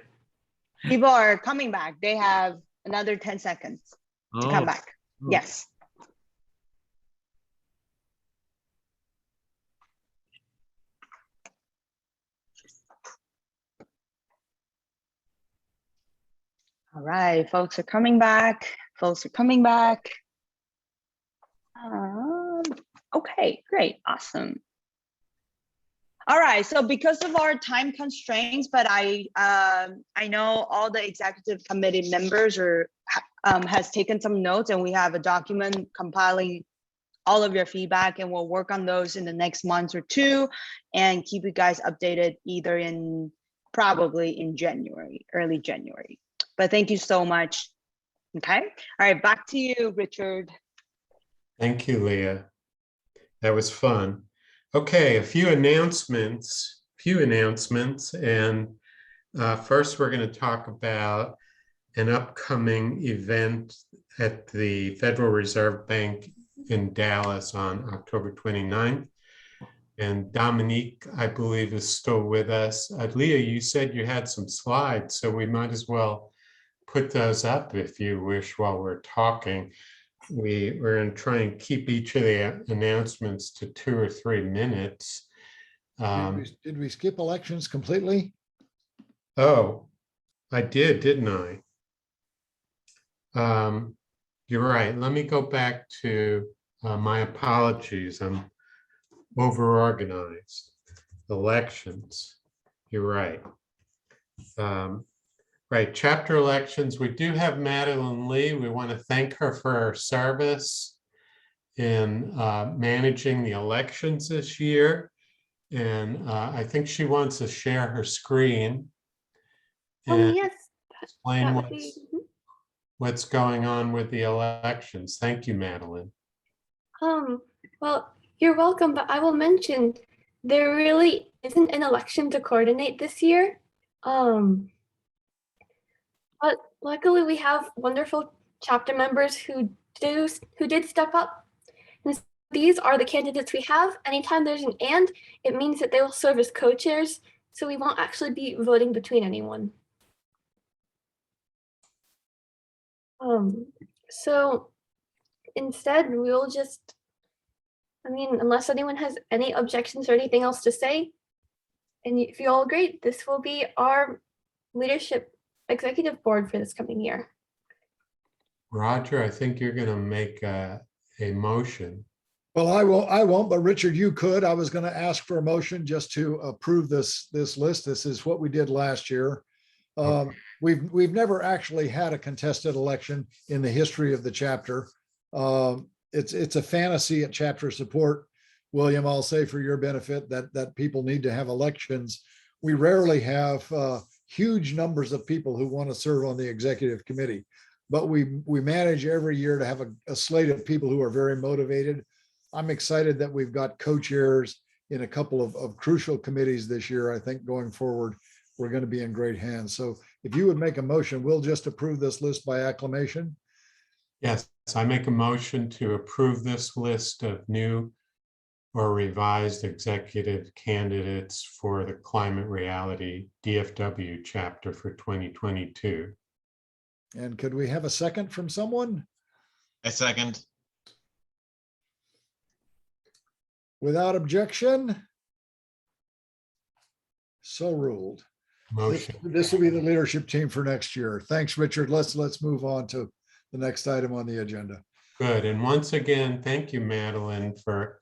K: People are coming back. They have another 10 seconds to come back.
I: Oh.
K: Yes. All right, folks are coming back. Folks are coming back. Okay, great, awesome. All right, so because of our time constraints, but I know all the executive committee members has taken some notes, and we have a document compiling all of your feedback, and we'll work on those in the next month or two and keep you guys updated either in probably in January, early January. But thank you so much. Okay, all right, back to you, Richard.
A: Thank you, Leah. That was fun. Okay, a few announcements, and first we're going to talk about an upcoming event at the Federal Reserve Bank in Dallas on October 29th. And Dominique, I believe, is still with us. Leah, you said you had some slides, so we might as well put those up if you wish while we're talking. We're going to try and keep each of the announcements to 2 or 3 minutes.
E: Did we skip elections completely?
A: Oh, I did, didn't I? You're right. Let me go back to my apologies. I'm over-organized. Elections. You're right. Right, chapter elections. We do have Madeline Lee. We want to thank her for her service in managing the elections this year. And I think she wants to share her screen and
M: yes,
A: explain what's going on with the elections. Thank you, Madeline.
M: Well, you're welcome, but I will mention there really isn't an election to coordinate this year. But luckily we have wonderful chapter members who did step up. And these are the candidates we have. Anytime there's an and, it means that they will serve as co-chairs, so we won't actually be voting between anyone. So instead we will just, unless anyone has any objections or anything else to say, and if you all agree, this will be our leadership executive board for this coming year.
A: Roger, I think you're going to make a motion.
E: Well, I won't, but Richard, you could. I was going to ask for a motion just to approve this list. This is what we did last year. We've never actually had a contested election in the history of the chapter. It's a fantasy at chapter support. William, I'll say for your benefit that people need to have elections. We rarely have huge numbers of people who want to serve on the executive committee, but we manage every year to have a slate of people who are very motivated. I'm excited that we've got co-chairs in a couple of crucial committees this year. I think going forward, we're going to be in great hands. So if you would make a motion, we'll just approve this list by acclamation.
A: Yes, I make a motion to approve this list of new or revised executive candidates for the Climate Reality DFW chapter for 2022.
E: And could we have a second from someone?
N: I second.
E: Without objection? So ruled.
A: Motion.
E: This will be the leadership team for next year. Thanks, Richard. Let's move on to the next item on the agenda.
A: Good. And once again, thank you, Madeline, for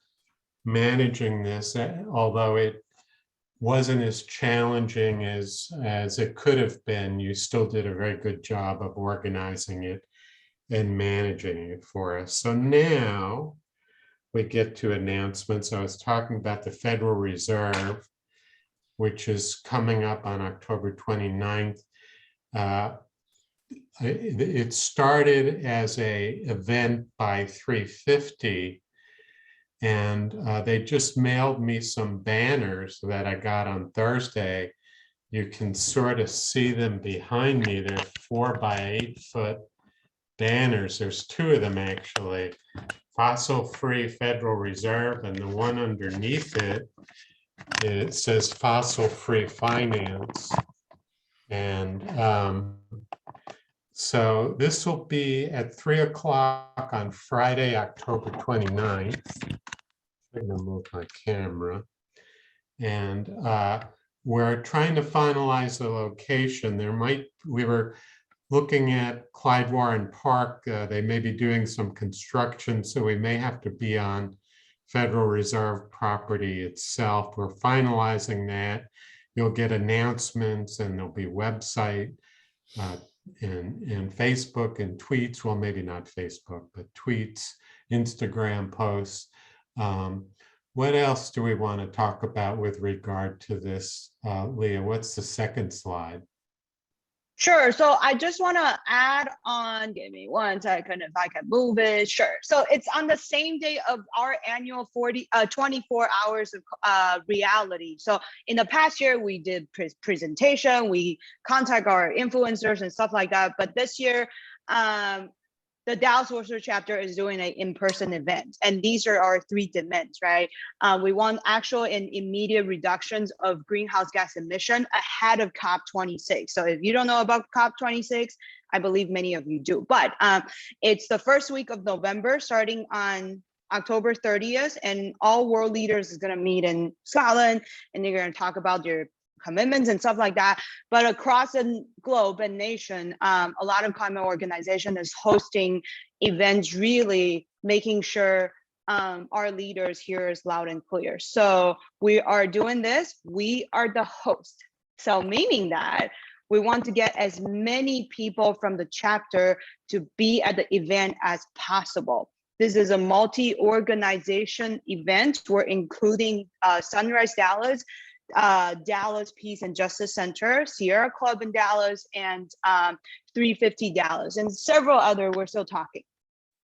A: managing this, although it wasn't as challenging as it could have been. You still did a very good job of organizing it and managing it for us. So now we get to announcements. I was talking about the Federal Reserve, which is coming up on October 29th. It started as an event by 350, and they just mailed me some banners that I got on Thursday. You can sort of see them behind me. They're 4 by 8 foot banners. There's 2 of them actually. Fossil-free Federal Reserve, and the one underneath it It says fossil-free finance. And so this will be at 3 o'clock on Friday, October 29th. I'm gonna move my camera. And we're trying to finalize the location. We were looking at Clyde Warren Park. They may be doing some construction, so we may have to be on Federal Reserve property itself. We're finalizing that. You'll get announcements and there'll be website and Facebook and tweets. Well, maybe not Facebook, but tweets, Instagram posts. What else do we want to talk about with regard to this? Leah, what's the second slide?
K: Sure. So I just want to add on, give me 1 second if I can move it. Sure. So it's on the same day of our annual 24 hours of reality. So in the past year, we did presentation, we contact our influencers and stuff like that. But this year, the Dallas Worcester chapter is doing an in-person event, and these are our 3 demands, right? We want actual and immediate reductions of greenhouse gas emission ahead of COP26. So if you don't know about COP26, I believe many of you do, but it's the first week of November, starting on October 30th, and all world leaders is gonna meet in Scotland, and they're gonna talk about their commitments and stuff like that. But across the globe and nation, a lot of climate organization is hosting events, really making sure our leaders hear us loud and clear. So we are doing this, we are the host. So meaning that we want to get as many people from the chapter to be at the event as possible. This is a multi-organization event. We're including Sunrise Dallas, Dallas Peace and Justice Center, Sierra Club in Dallas, and 350 Dallas, and several other, we're still talking.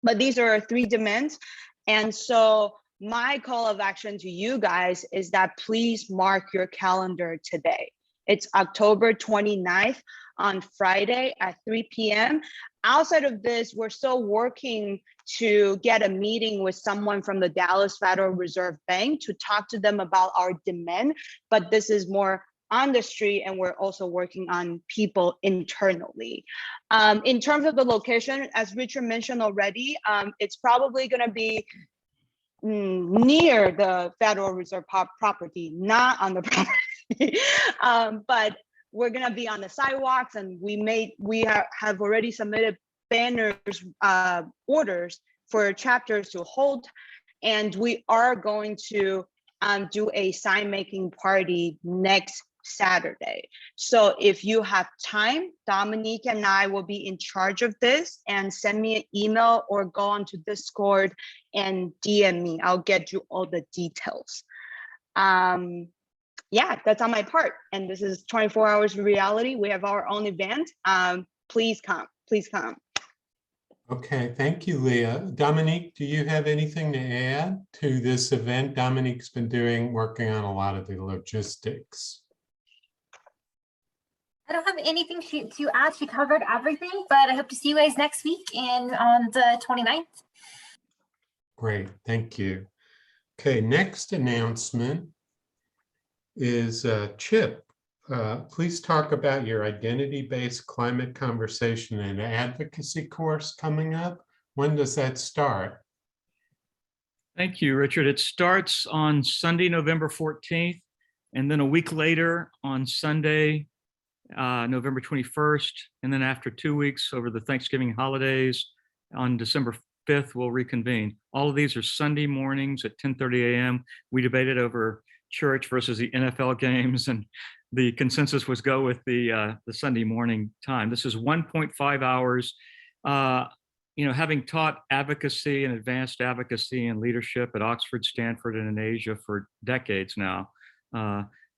K: But these are our 3 demands. And so my call of action to you guys is that please mark your calendar today. It's October 29th on Friday at 3 p.m. Outside of this, we're still working to get a meeting with someone from the Dallas Federal Reserve Bank to talk to them about our demand, but this is more on the street, and we're also working on people internally. In terms of the location, as Richard mentioned already, it's probably gonna be near the Federal Reserve property, not on the property, but we're gonna be on the sidewalks, and we have already submitted banners, orders for chapters to hold, and we are going to do a sign making party next Saturday. So if you have time, Dominique and I will be in charge of this, and send me an email or go onto Discord and DM me. I'll get you all the details. Yeah, that's on my part. And this is 24 hours of reality. We have our own event. Please come, please come.
A: Okay, thank you, Leah. Dominique, do you have anything to add to this event? Dominique's been working on a lot of the logistics.
C: I don't have anything to add. She covered everything, but I hope to see you guys next week on the 29th.
A: Great, thank you. Okay, next announcement is Chip. Please talk about your identity-based climate conversation and advocacy course coming up. When does that start?
I: Thank you, Richard. It starts on Sunday, November 14th, and then a week later on Sunday, November 21st, and then after 2 weeks over the Thanksgiving holidays on December 5th, we'll reconvene. All of these are Sunday mornings at 10:30 a.m. We debated over church versus the NFL games, and the consensus was go with the Sunday morning time. This is 1.5 hours. Having taught advocacy and advanced advocacy and leadership at Oxford, Stanford, and in Asia for decades now,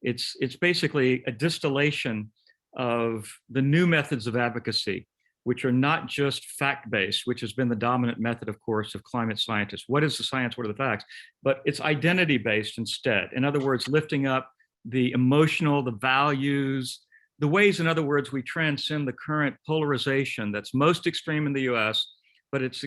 I: it's basically a distillation of the new methods of advocacy, which are not just fact-based, which has been the dominant method, of course, of climate scientists. What is the science? What are the facts? But it's identity-based instead. In other words, lifting up the emotional, the values, the ways, in other words, we transcend the current polarization that's most extreme in the US, but it's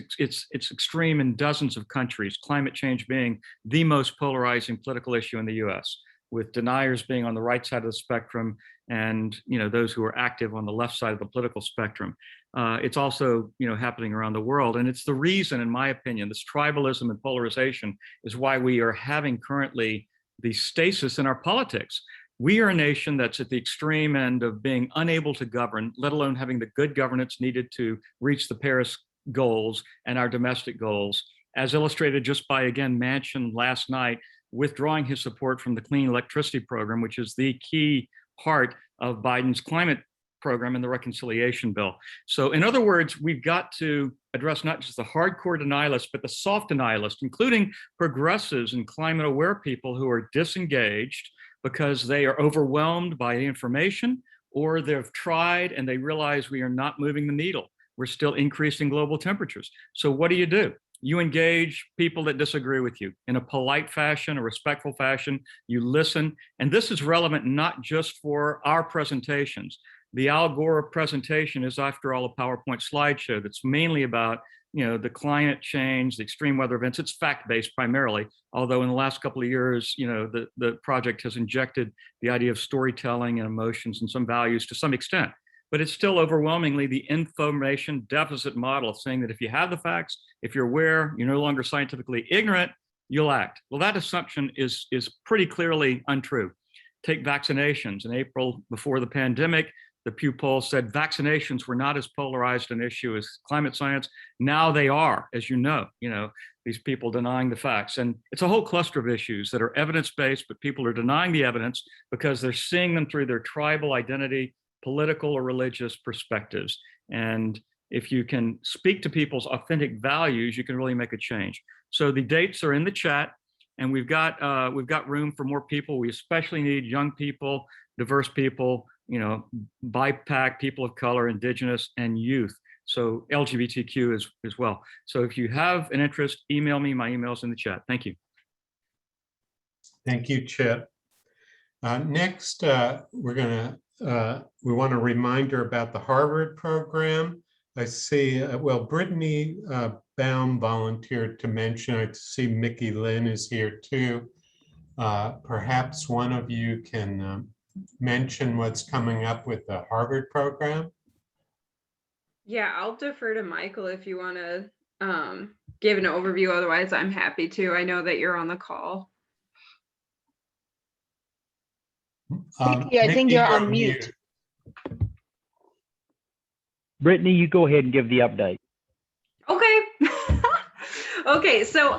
I: extreme in dozens of countries, climate change being the most polarizing political issue in the US. with deniers being on the right side of the spectrum and, those who are active on the left side of the political spectrum. It's also, happening around the world. And it's the reason, in my opinion, this tribalism and polarization is why we are having currently the stasis in our politics. We are a nation that's at the extreme end of being unable to govern, let alone having the good governance needed to reach the Paris goals and our domestic goals, as illustrated just by, again, Manchin last night withdrawing his support from the clean electricity program, which is the key part of Biden's climate program and the reconciliation bill. So in other words, we've got to address not just the hardcore denialists, but the soft denialists, including progressives and climate aware people who are disengaged because they are overwhelmed by information, or they've tried and they realize we are not moving the needle. We're still increasing global temperatures. So what do? You engage people that disagree with you in a polite fashion, a respectful fashion. You listen. And this is relevant not just for our presentations. The Al Gore presentation is, after all, a PowerPoint slideshow that's mainly about the climate change, the extreme weather events. It's fact-based primarily, although in the last couple of years, the project has injected the idea of storytelling and emotions and some values to some extent. But it's still overwhelmingly the information deficit model, saying that if you have the facts, if you're aware, you're no longer scientifically ignorant, you'll act. Well, that assumption is pretty clearly untrue. Take vaccinations. In April, before the pandemic, the Pew poll said vaccinations were not as polarized an issue as climate science. Now they are, as you know, these people denying the facts. And it's a whole cluster of issues that are evidence-based, but people are denying the evidence because they're seeing them through their tribal identity, political or religious perspectives. And if you can speak to people's authentic values, you can really make a change. So the dates are in the chat, and we've got room for more people. We especially need young people, diverse people, BIPAC, people of color, indigenous, and youth. So LGBTQ as well. So if you have an interest, email me. My email's in the chat. Thank you.
A: Thank you, Chip. Next, we want a reminder about the Harvard program. I see, Brittany Baum volunteered to mention, I see Mickey Lynn is here too. Perhaps one of you can mention what's coming up with the Harvard program.
N: Yeah, I'll defer to Michael if you want to give an overview. Otherwise, I'm happy to. I know that you're on the call.
K: Mickey, I think you're on mute.
O: Brittany, you go ahead and give the update.
N: Okay. Okay, so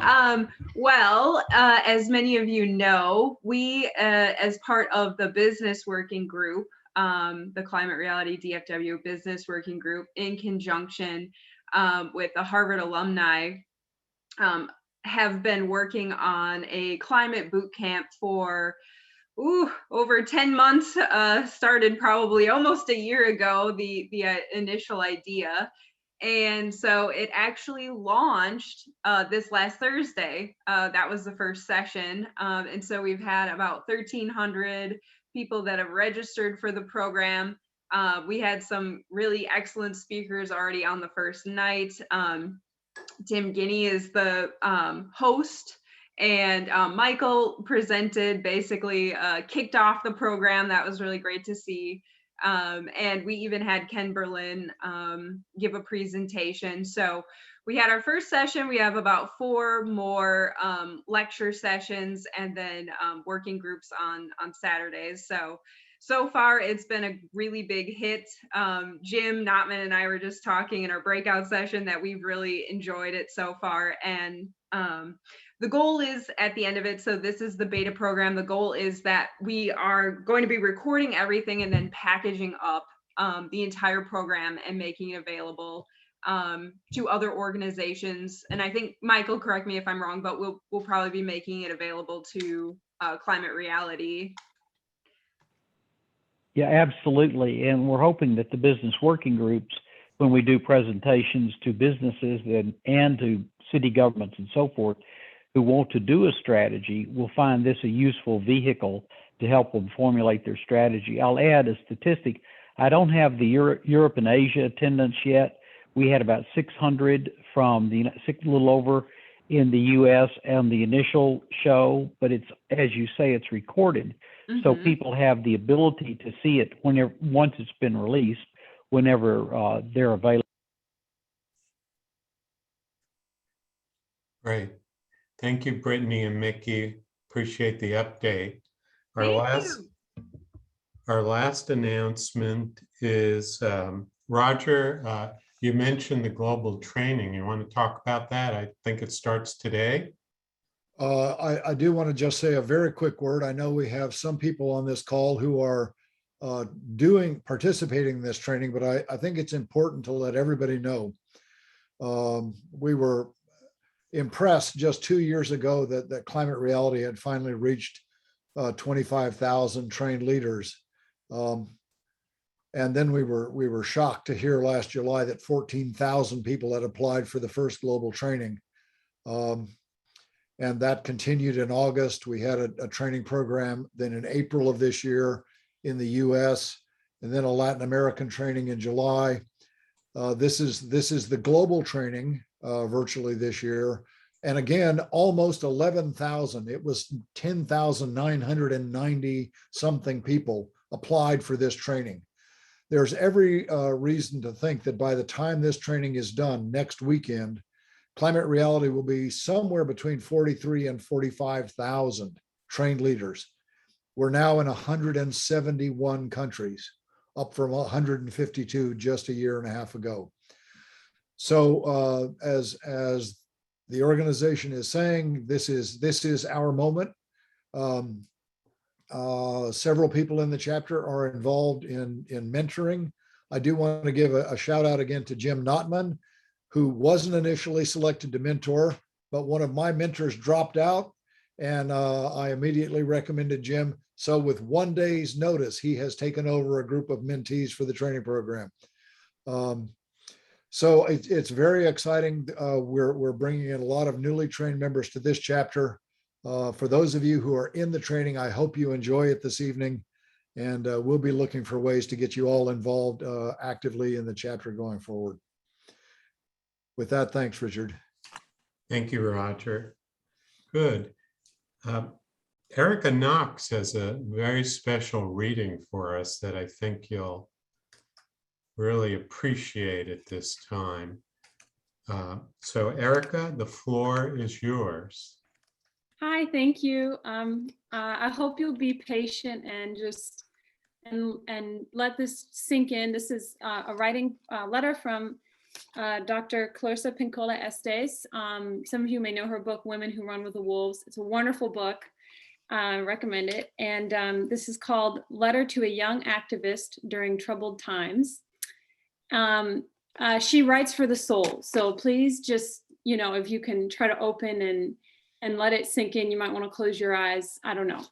N: as many of you know, we as part of the business working group, the Climate Reality DFW business working group, in conjunction with the Harvard alumni, have been working on a climate boot camp for over 10 months. Started probably almost a year ago, the initial idea. And so it actually launched this last Thursday. That was the first session. And so we've had about 1,300 people that have registered for the program. We had some really excellent speakers already on the first night. Tim Guinea is the host, and Michael presented, basically kicked off the program. That was really great to see. And we even had Ken Berlin give a presentation. So we had our first session. We have about 4 more lecture sessions, and then working groups on Saturdays. So far it's been a really big hit. Jim Notman and I were just talking in our breakout session that we've really enjoyed it so far. And the goal is, at the end of it, so this is the beta program, the goal is that we are going to be recording everything and then packaging up the entire program and making it available to other organizations. And I think, Michael, correct me if I'm wrong, but we'll probably be making it available to Climate Reality.
O: Yeah, absolutely. And we're hoping that the business working groups, when we do presentations to businesses and to city governments and so forth, who want to do a strategy, will find this a useful vehicle to help them formulate their strategy. I'll add a statistic. I don't have the Europe and Asia attendance yet. We had about 600 from a little over in the US and the initial show, but it's, as you say, it's recorded. So people have the ability to see it whenever, once it's been released, whenever they're available.
A: Great. Thank you, Brittany and Mickey. Appreciate the update. Our last announcement is Roger, you mentioned the global training. You want to talk about that? I think it starts today.
E: I do want to just say a very quick word. I know we have some people on this call who are participating in this training, but I think it's important to let everybody know. We were impressed just 2 years ago that Climate Reality had finally reached 25,000 trained leaders. And then we were shocked to hear last July that 14,000 people had applied for the first global training. And that continued in August. We had a training program then in April of this year in the US, and then a Latin American training in July. This is the global training virtually this year. And again, almost 11,000. It was 10,990 something people applied for this training. There's every reason to think that by the time this training is done next weekend, Climate Reality will be somewhere between 43 and 45,000 trained leaders. We're now in 171 countries, up from 152 just a year and a half ago. So as the organization is saying, this is our moment. Several people in the chapter are involved in mentoring. I do want to give a shout out again to Jim Notman, who wasn't initially selected to mentor, but one of my mentors dropped out, and I immediately recommended Jim. So with 1 day's notice, he has taken over a group of mentees for the training program. So it's very exciting. We're bringing in a lot of newly trained members to this chapter. For those of you who are in the training, I hope you enjoy it this evening, and we'll be looking for ways to get you all involved actively in the chapter going forward. With that, thanks, Richard.
A: Thank you, Roger. Good. Erica Knox has a very special reading for us that I think you'll really appreciate at this time. So Erica, the floor is yours.
P: Hi, thank you. I hope you'll be patient and just and let this sink in. This is a writing letter from Dr. Clarissa Pincola Estes. Some of you may know her book, Women Who Run with the Wolves. It's a wonderful book. I recommend it. And this is called Letter to a Young Activist During Troubled Times. She writes for the soul. So please just, if you can try to open and let it sink in, you might want to close your eyes. I don't know.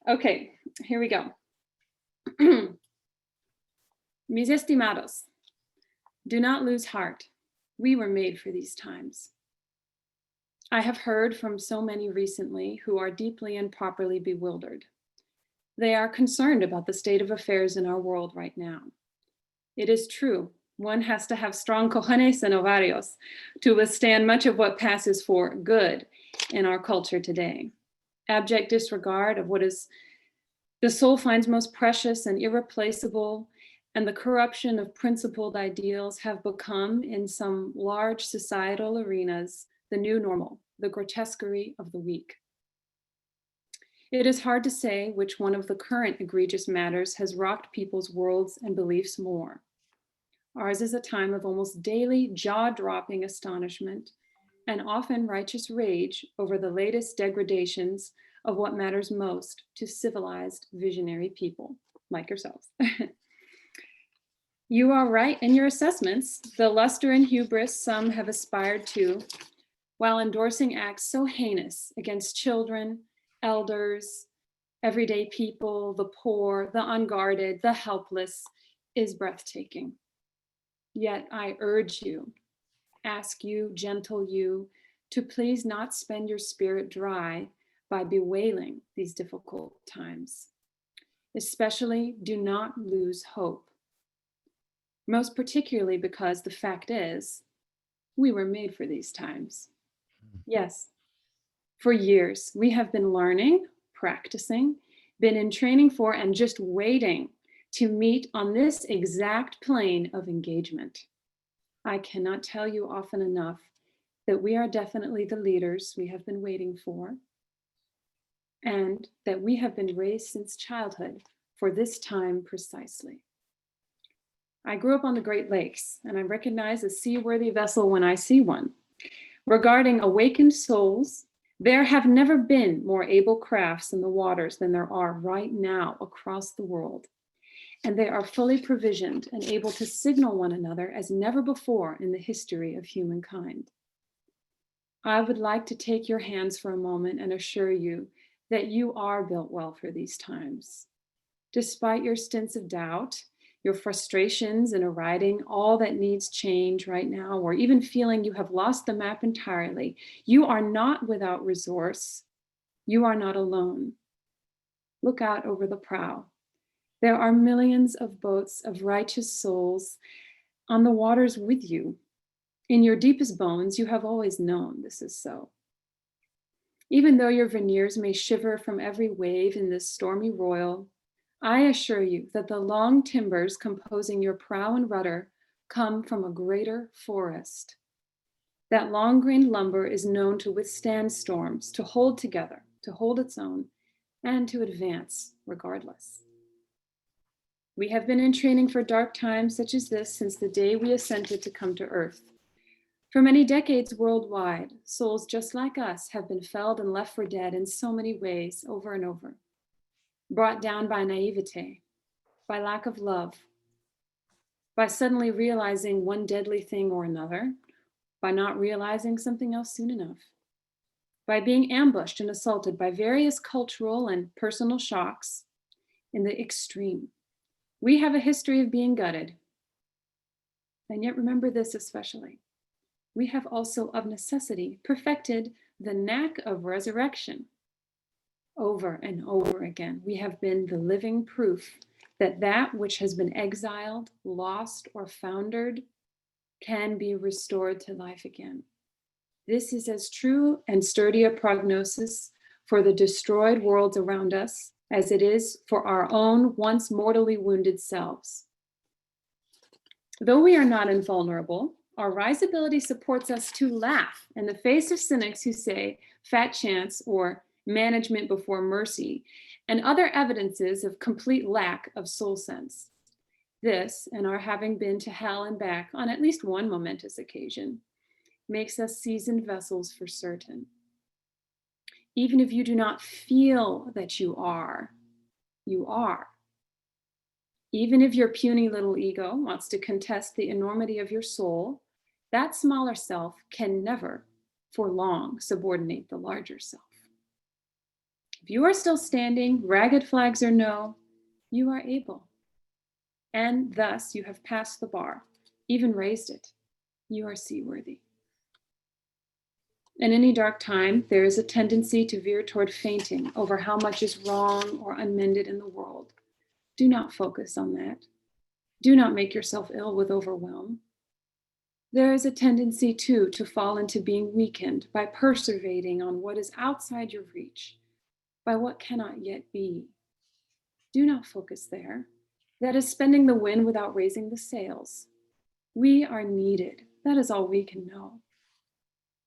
P: Okay, here we go. Mis estimados, do not lose heart. We were made for these times. I have heard from so many recently who are deeply and properly bewildered. They are concerned about the state of affairs in our world right now. It is true, one has to have strong cojones and ovarios to withstand much of what passes for good in our culture today. Abject disregard of what is the soul finds most precious and irreplaceable, and the corruption of principled ideals have become, in some large societal arenas, the new normal, the grotesquerie of the weak. It is hard to say which one of the current egregious matters has rocked people's worlds and beliefs more. Ours is a time of almost daily jaw-dropping astonishment and often righteous rage over the latest degradations of what matters most to civilized, visionary people like yourselves. You are right in your assessments. The luster and hubris some have aspired to, while endorsing acts so heinous against children, elders, everyday people, the poor, the unguarded, the helpless, is breathtaking. Yet I urge you, ask you, gentle you, to please not spend your spirit dry by bewailing these difficult times. Especially, do not lose hope. Most particularly because the fact is, we were made for these times. Yes. For years, we have been learning, practicing, been in training for, and just waiting to meet on this exact plane of engagement. I cannot tell you often enough that we are definitely the leaders we have been waiting for, and that we have been raised since childhood for this time precisely. I grew up on the Great Lakes, and I recognize a seaworthy vessel when I see one. Regarding awakened souls, there have never been more able crafts in the waters than there are right now across the world. And they are fully provisioned and able to signal one another as never before in the history of humankind. I would like to take your hands for a moment and assure you that you are built well for these times. Despite your stints of doubt, your frustrations in writing all that needs change right now, or even feeling you have lost the map entirely, you are not without resource. You are not alone. Look out over the prow. There are millions of boats of righteous souls on the waters with you. In your deepest bones, you have always known this is so. Even though your veneers may shiver from every wave in this stormy royal, I assure you that the long timbers composing your prow and rudder come from a greater forest. That long-grained lumber is known to withstand storms, to hold together, to hold its own, and to advance regardless. We have been in training for dark times such as this since the day we ascended to come to Earth. For many decades worldwide, souls just like us have been felled and left for dead in so many ways over and over. Brought down by naivete, by lack of love, by suddenly realizing one deadly thing or another, by not realizing something else soon enough, by being ambushed and assaulted by various cultural and personal shocks in the extreme. We have a history of being gutted. And yet remember this especially. We have also of necessity perfected the knack of resurrection. Over and over again, we have been the living proof that that which has been exiled, lost, or foundered can be restored to life again. This is as true and sturdy a prognosis for the destroyed worlds around us as it is for our own once mortally wounded selves. Though we are not invulnerable, our risability supports us to laugh in the face of cynics who say fat chance or management before mercy and other evidences of complete lack of soul sense. This, and our having been to hell and back on at least one momentous occasion, makes us seasoned vessels for certain. Even if you do not feel that you are, you are. Even if your puny little ego wants to contest the enormity of your soul, that smaller self can never, for long, subordinate the larger self. If you are still standing, ragged flags or no, you are able. And thus you have passed the bar, even raised it. You are seaworthy. In any dark time, there is a tendency to veer toward fainting over how much is wrong or unmended in the world. Do not focus on that. Do not make yourself ill with overwhelm. There is a tendency, too, to fall into being weakened by perseverating on what is outside your reach, by what cannot yet be. Do not focus there. That is spending the wind without raising the sails. We are needed. That is all we can know.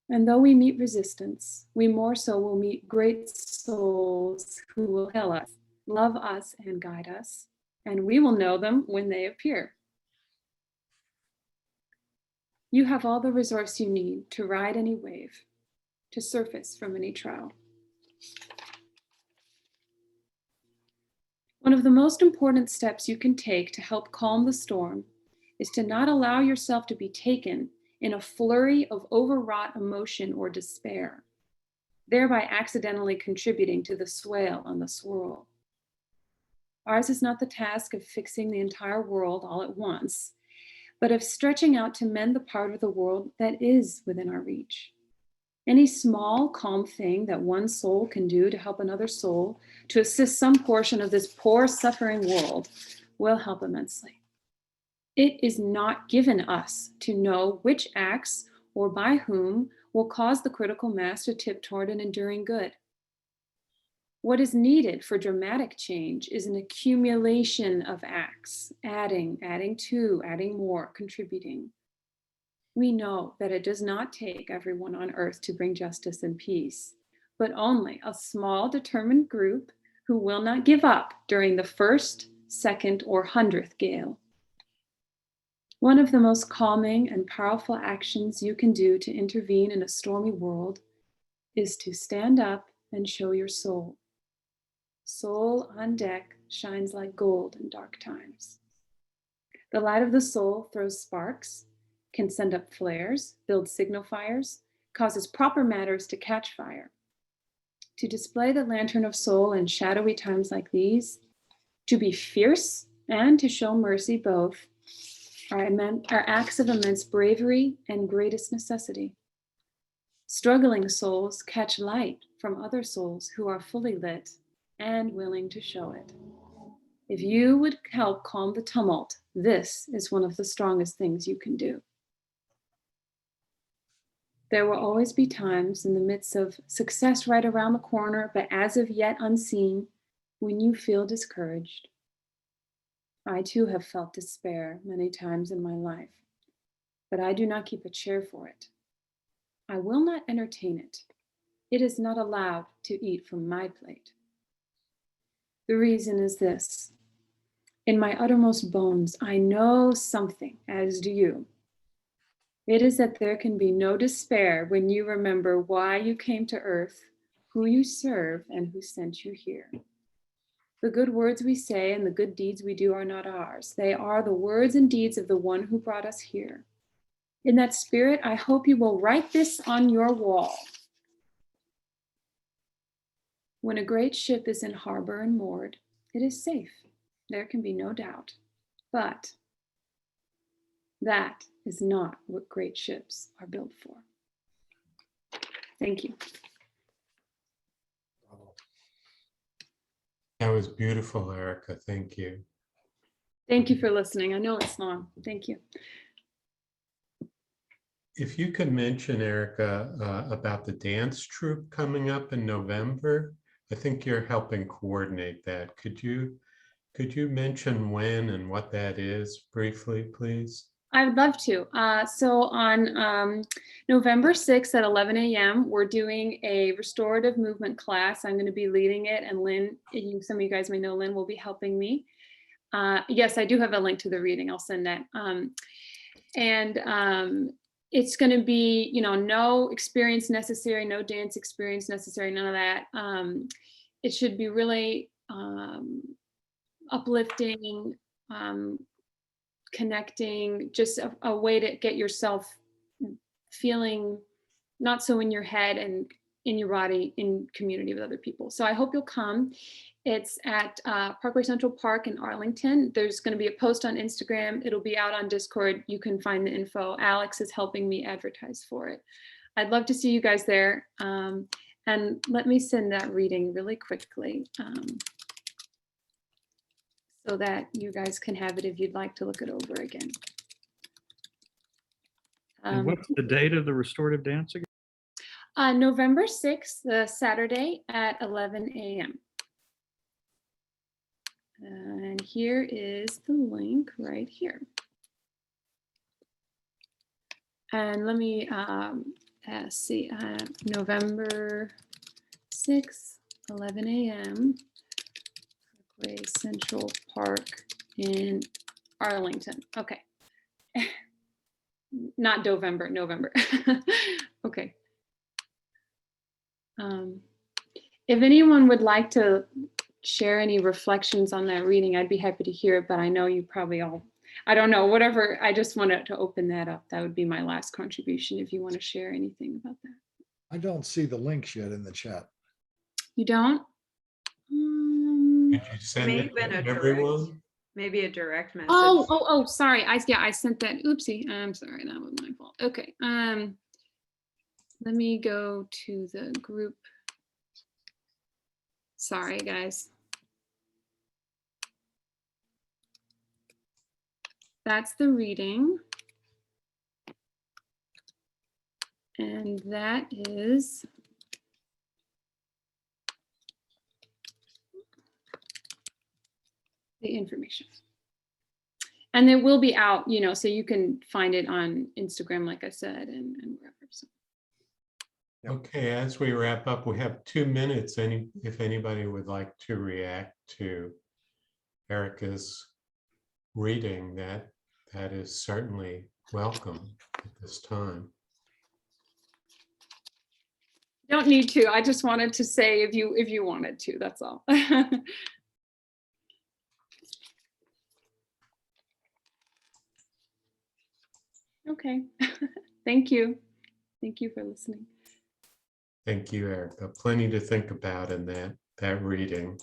P: And though we meet resistance, we more so will meet great souls who will tell us, love us, and guide us, and we will know them when they appear. You have all the resource you need to ride any wave, to surface from any trial. One of the most important steps you can take to help calm the storm is to not allow yourself to be taken in a flurry of overwrought emotion or despair, thereby accidentally contributing to the swale and the swirl. Ours is not the task of fixing the entire world all at once, but of stretching out to mend the part of the world that is within our reach. Any small, calm thing that one soul can do to help another soul, to assist some portion of this poor, suffering world, will help immensely. It is not given us to know which acts or by whom will cause the critical mass to tip toward an enduring good. What is needed for dramatic change is an accumulation of acts, adding to, adding more, contributing. We know that it does not take everyone on earth to bring justice and peace, but only a small determined group who will not give up during the first, second, or 100th gale. One of the most calming and powerful actions you can do to intervene in a stormy world is to stand up and show your soul. Soul on deck shines like gold in dark times. The light of the soul throws sparks, can send up flares, build signal fires, causes proper matters to catch fire. To display the lantern of soul in shadowy times like these, to be fierce and to show mercy both, are acts of immense bravery and greatest necessity. Struggling souls catch light from other souls who are fully lit and willing to show it. If you would help calm the tumult, this is one of the strongest things you can do. There will always be times in the midst of success right around the corner, but as of yet unseen, when you feel discouraged. I too have felt despair many times in my life, but I do not keep a chair for it. I will not entertain it. It is not allowed to eat from my plate. The reason is this. In my uttermost bones, I know something, as do you. It is that there can be no despair when you remember why you came to earth, who you serve, and who sent you here. The good words we say and the good deeds we do are not ours. They are the words and deeds of the one who brought us here. In that spirit, I hope you will write this on your wall. When a great ship is in harbor and moored, it is safe. There can be no doubt. But that is not what great ships are built for. Thank you.
A: That was beautiful, Erica. Thank you.
P: Thank you for listening. I know it's long. Thank you.
A: If you could mention, Erica, about the dance troupe coming up in November, I think you're helping coordinate that. Could you mention when and what that is briefly, please?
P: I would love to. So on November 6th at 11 a.m., we're doing a restorative movement class. I'm going to be leading it, and Lynn, some of you guys may know Lynn, will be helping me. Yes, I do have a link to the reading. I'll send that. It's going to be, no experience necessary, no dance experience necessary, none of that. It should be really uplifting, connecting, just a way to get yourself feeling not so in your head and in your body, in community with other people. So I hope you'll come. It's at Parkway Central Park in Arlington. There's going to be a post on Instagram. It'll be out on Discord. You can find the info. Alex is helping me advertise for it. I'd love to see you guys there. And let me send that reading really quickly so that you guys can have it if you'd like to look it over again.
I: And what's the date of the restorative dance again?
P: November 6th, Saturday at 11 a.m. And here is the link right here. And let me see, November 6th, 11 a.m. Parkway Central Park in Arlington. Okay. Not November. Okay. If anyone would like to share any reflections on that reading, I'd be happy to hear it, but I know you probably all, I don't know, whatever. I just wanted to open that up. That would be my last contribution if you want to share anything about that.
E: I don't see the links yet in the chat.
P: You don't?
A: Could you send it to everyone?
N: Maybe a direct message.
P: Oh, sorry. I sent that. Oopsie. I'm sorry. That was my fault. Okay. Let me go to the group. Sorry, guys. That's the reading. And that is the information. And it will be out, you know, so you can find it on Instagram, like I said, and wherever. So.
A: Okay, as we wrap up, we have 2 minutes. If anybody would like to react to Erica's reading, that is certainly welcome at this time.
P: Don't need to. I just wanted to say if you wanted to, that's all. Okay. Thank you. Thank you for listening.
A: Thank you, Erica. Plenty to think about in that reading.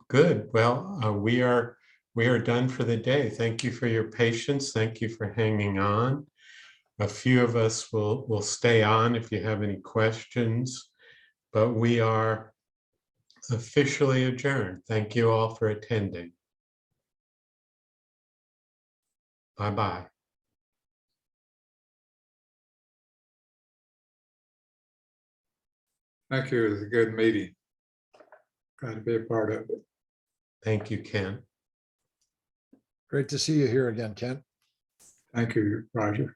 A: Good. Well, we are done for the day. Thank you for your patience. Thank you for hanging on. A few of us will stay on if you have any questions, but we are officially adjourned. Thank you all for attending. Bye-bye.
Q: Thank you. It was a good meeting. Glad to be a part of it.
A: Thank you, Ken.
E: Great to see you here again, Ken.
Q: Thank you, Roger.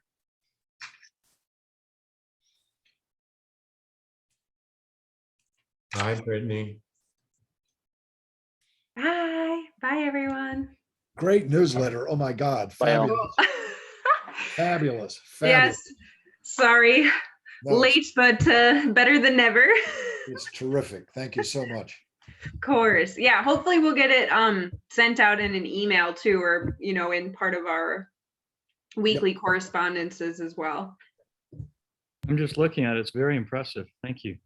A: Bye, Brittany.
N: Bye. Bye, everyone.
E: Great newsletter. Oh my God. Fabulous. Fabulous.
N: Yes. Sorry.
E: No,
N: Late, but better than never.
E: It's terrific. Thank you so much.
N: Of course. Yeah. Hopefully we'll get it sent out in an email too, or, you know, in part of our weekly correspondences as well.
I: I'm just looking at it. It's very impressive. Thank you.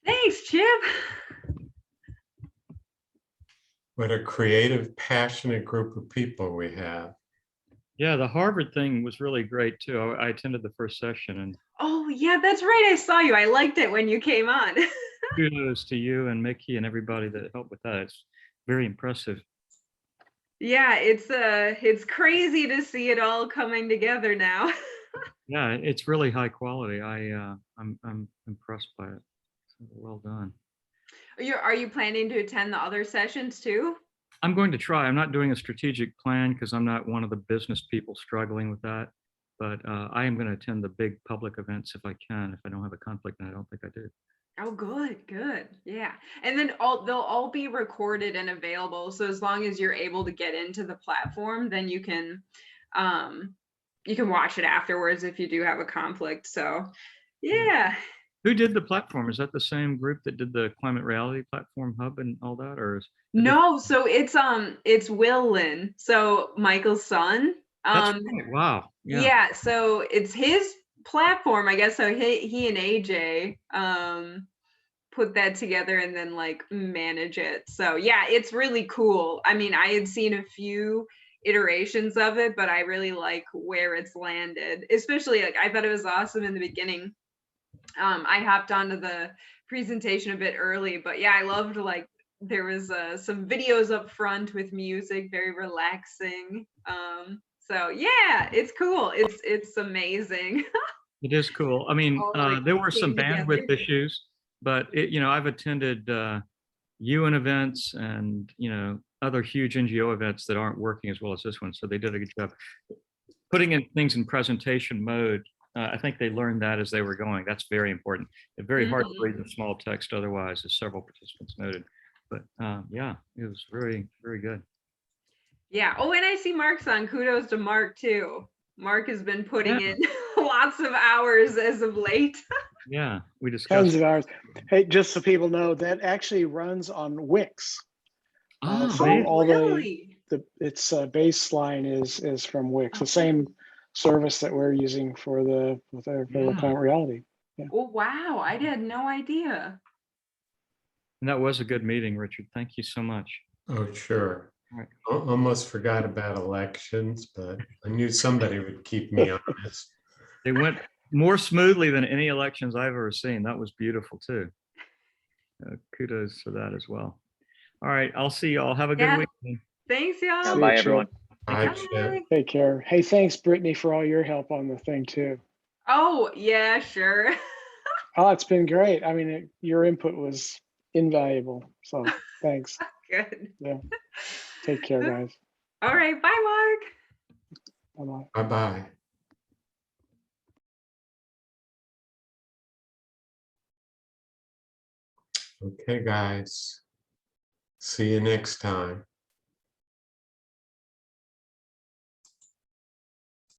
N: Thanks, Chip.
A: What a creative, passionate group of people we have.
I: Yeah, the Harvard thing was really great too. I attended the first session, and
N: Oh, yeah, that's right. I saw you. I liked it when you came on.
I: kudos to you and Mickey and everybody that helped with that. It's very impressive.
N: Yeah, it's crazy to see it all coming together now.
I: Yeah, it's really high quality. I'm impressed by it. Well done.
N: Are you planning to attend the other sessions too?
I: I'm going to try. I'm not doing a strategic plan because I'm not one of the business people struggling with that. But I am going to attend the big public events if I can. If I don't have a conflict, and I don't think I do.
N: Oh, good. Yeah. And then they'll all be recorded and available. So as long as you're able to get into the platform, then you can watch it afterwards if you do have a conflict. So yeah.
I: Who did the platform? Is that the same group that did the Climate Reality Platform Hub and all that, or is
N: No, so it's Will Lynn, so Michael's son.
I: That's right. Wow.
N: Yeah, so it's his platform, I guess. So he and AJ put that together and then like manage it. So yeah, it's really cool. I mean, I had seen a few iterations of it, but I really like where it's landed. Especially like I thought it was awesome in the beginning. I hopped onto the presentation a bit early, but yeah, I loved like there was some videos up front with music, very relaxing. So yeah, it's cool. It's amazing.
I: It is cool. I mean, there were some bandwidth issues, but I've attended UN events and other huge NGO events that aren't working as well as this one. So they did a good job putting in things in presentation mode. I think they learned that as they were going. That's very important. It's very hard to read the small text otherwise, as several participants noted. But yeah, it was very, very good.
N: Yeah. Oh, and I see Mark's on. Kudos to Mark too. Mark has been putting in lots of hours as of late.
I: Yeah, we discussed
R: tons of hours. Hey, just so people know, that actually runs on Wix. So all its baseline is from Wix, the same service that we're using for the Climate Reality. Yeah.
N: Oh wow, I had no idea.
I: And that was a good meeting, Richard. Thank you so much.
A: Oh, sure.
I: Right.
A: Almost forgot about elections, but I knew somebody would keep me honest.
I: They went more smoothly than any elections I've ever seen. That was beautiful too. Kudos for that as well. All right, I'll see y'all. Have a good weekend.
N: Thanks, y'all.
R: Bye, everyone.
A: Bye, Chip.
R: Take care. Hey, thanks, Brittany, for all your help on the thing too.
N: Oh, yeah, sure.
R: Oh, it's been great. I mean, your input was invaluable. So thanks.
N: Good.
R: Yeah. Take care, guys.
N: All right. Bye, Mark.
R: Bye-bye.
A: Bye-bye. Okay, guys. See you next time.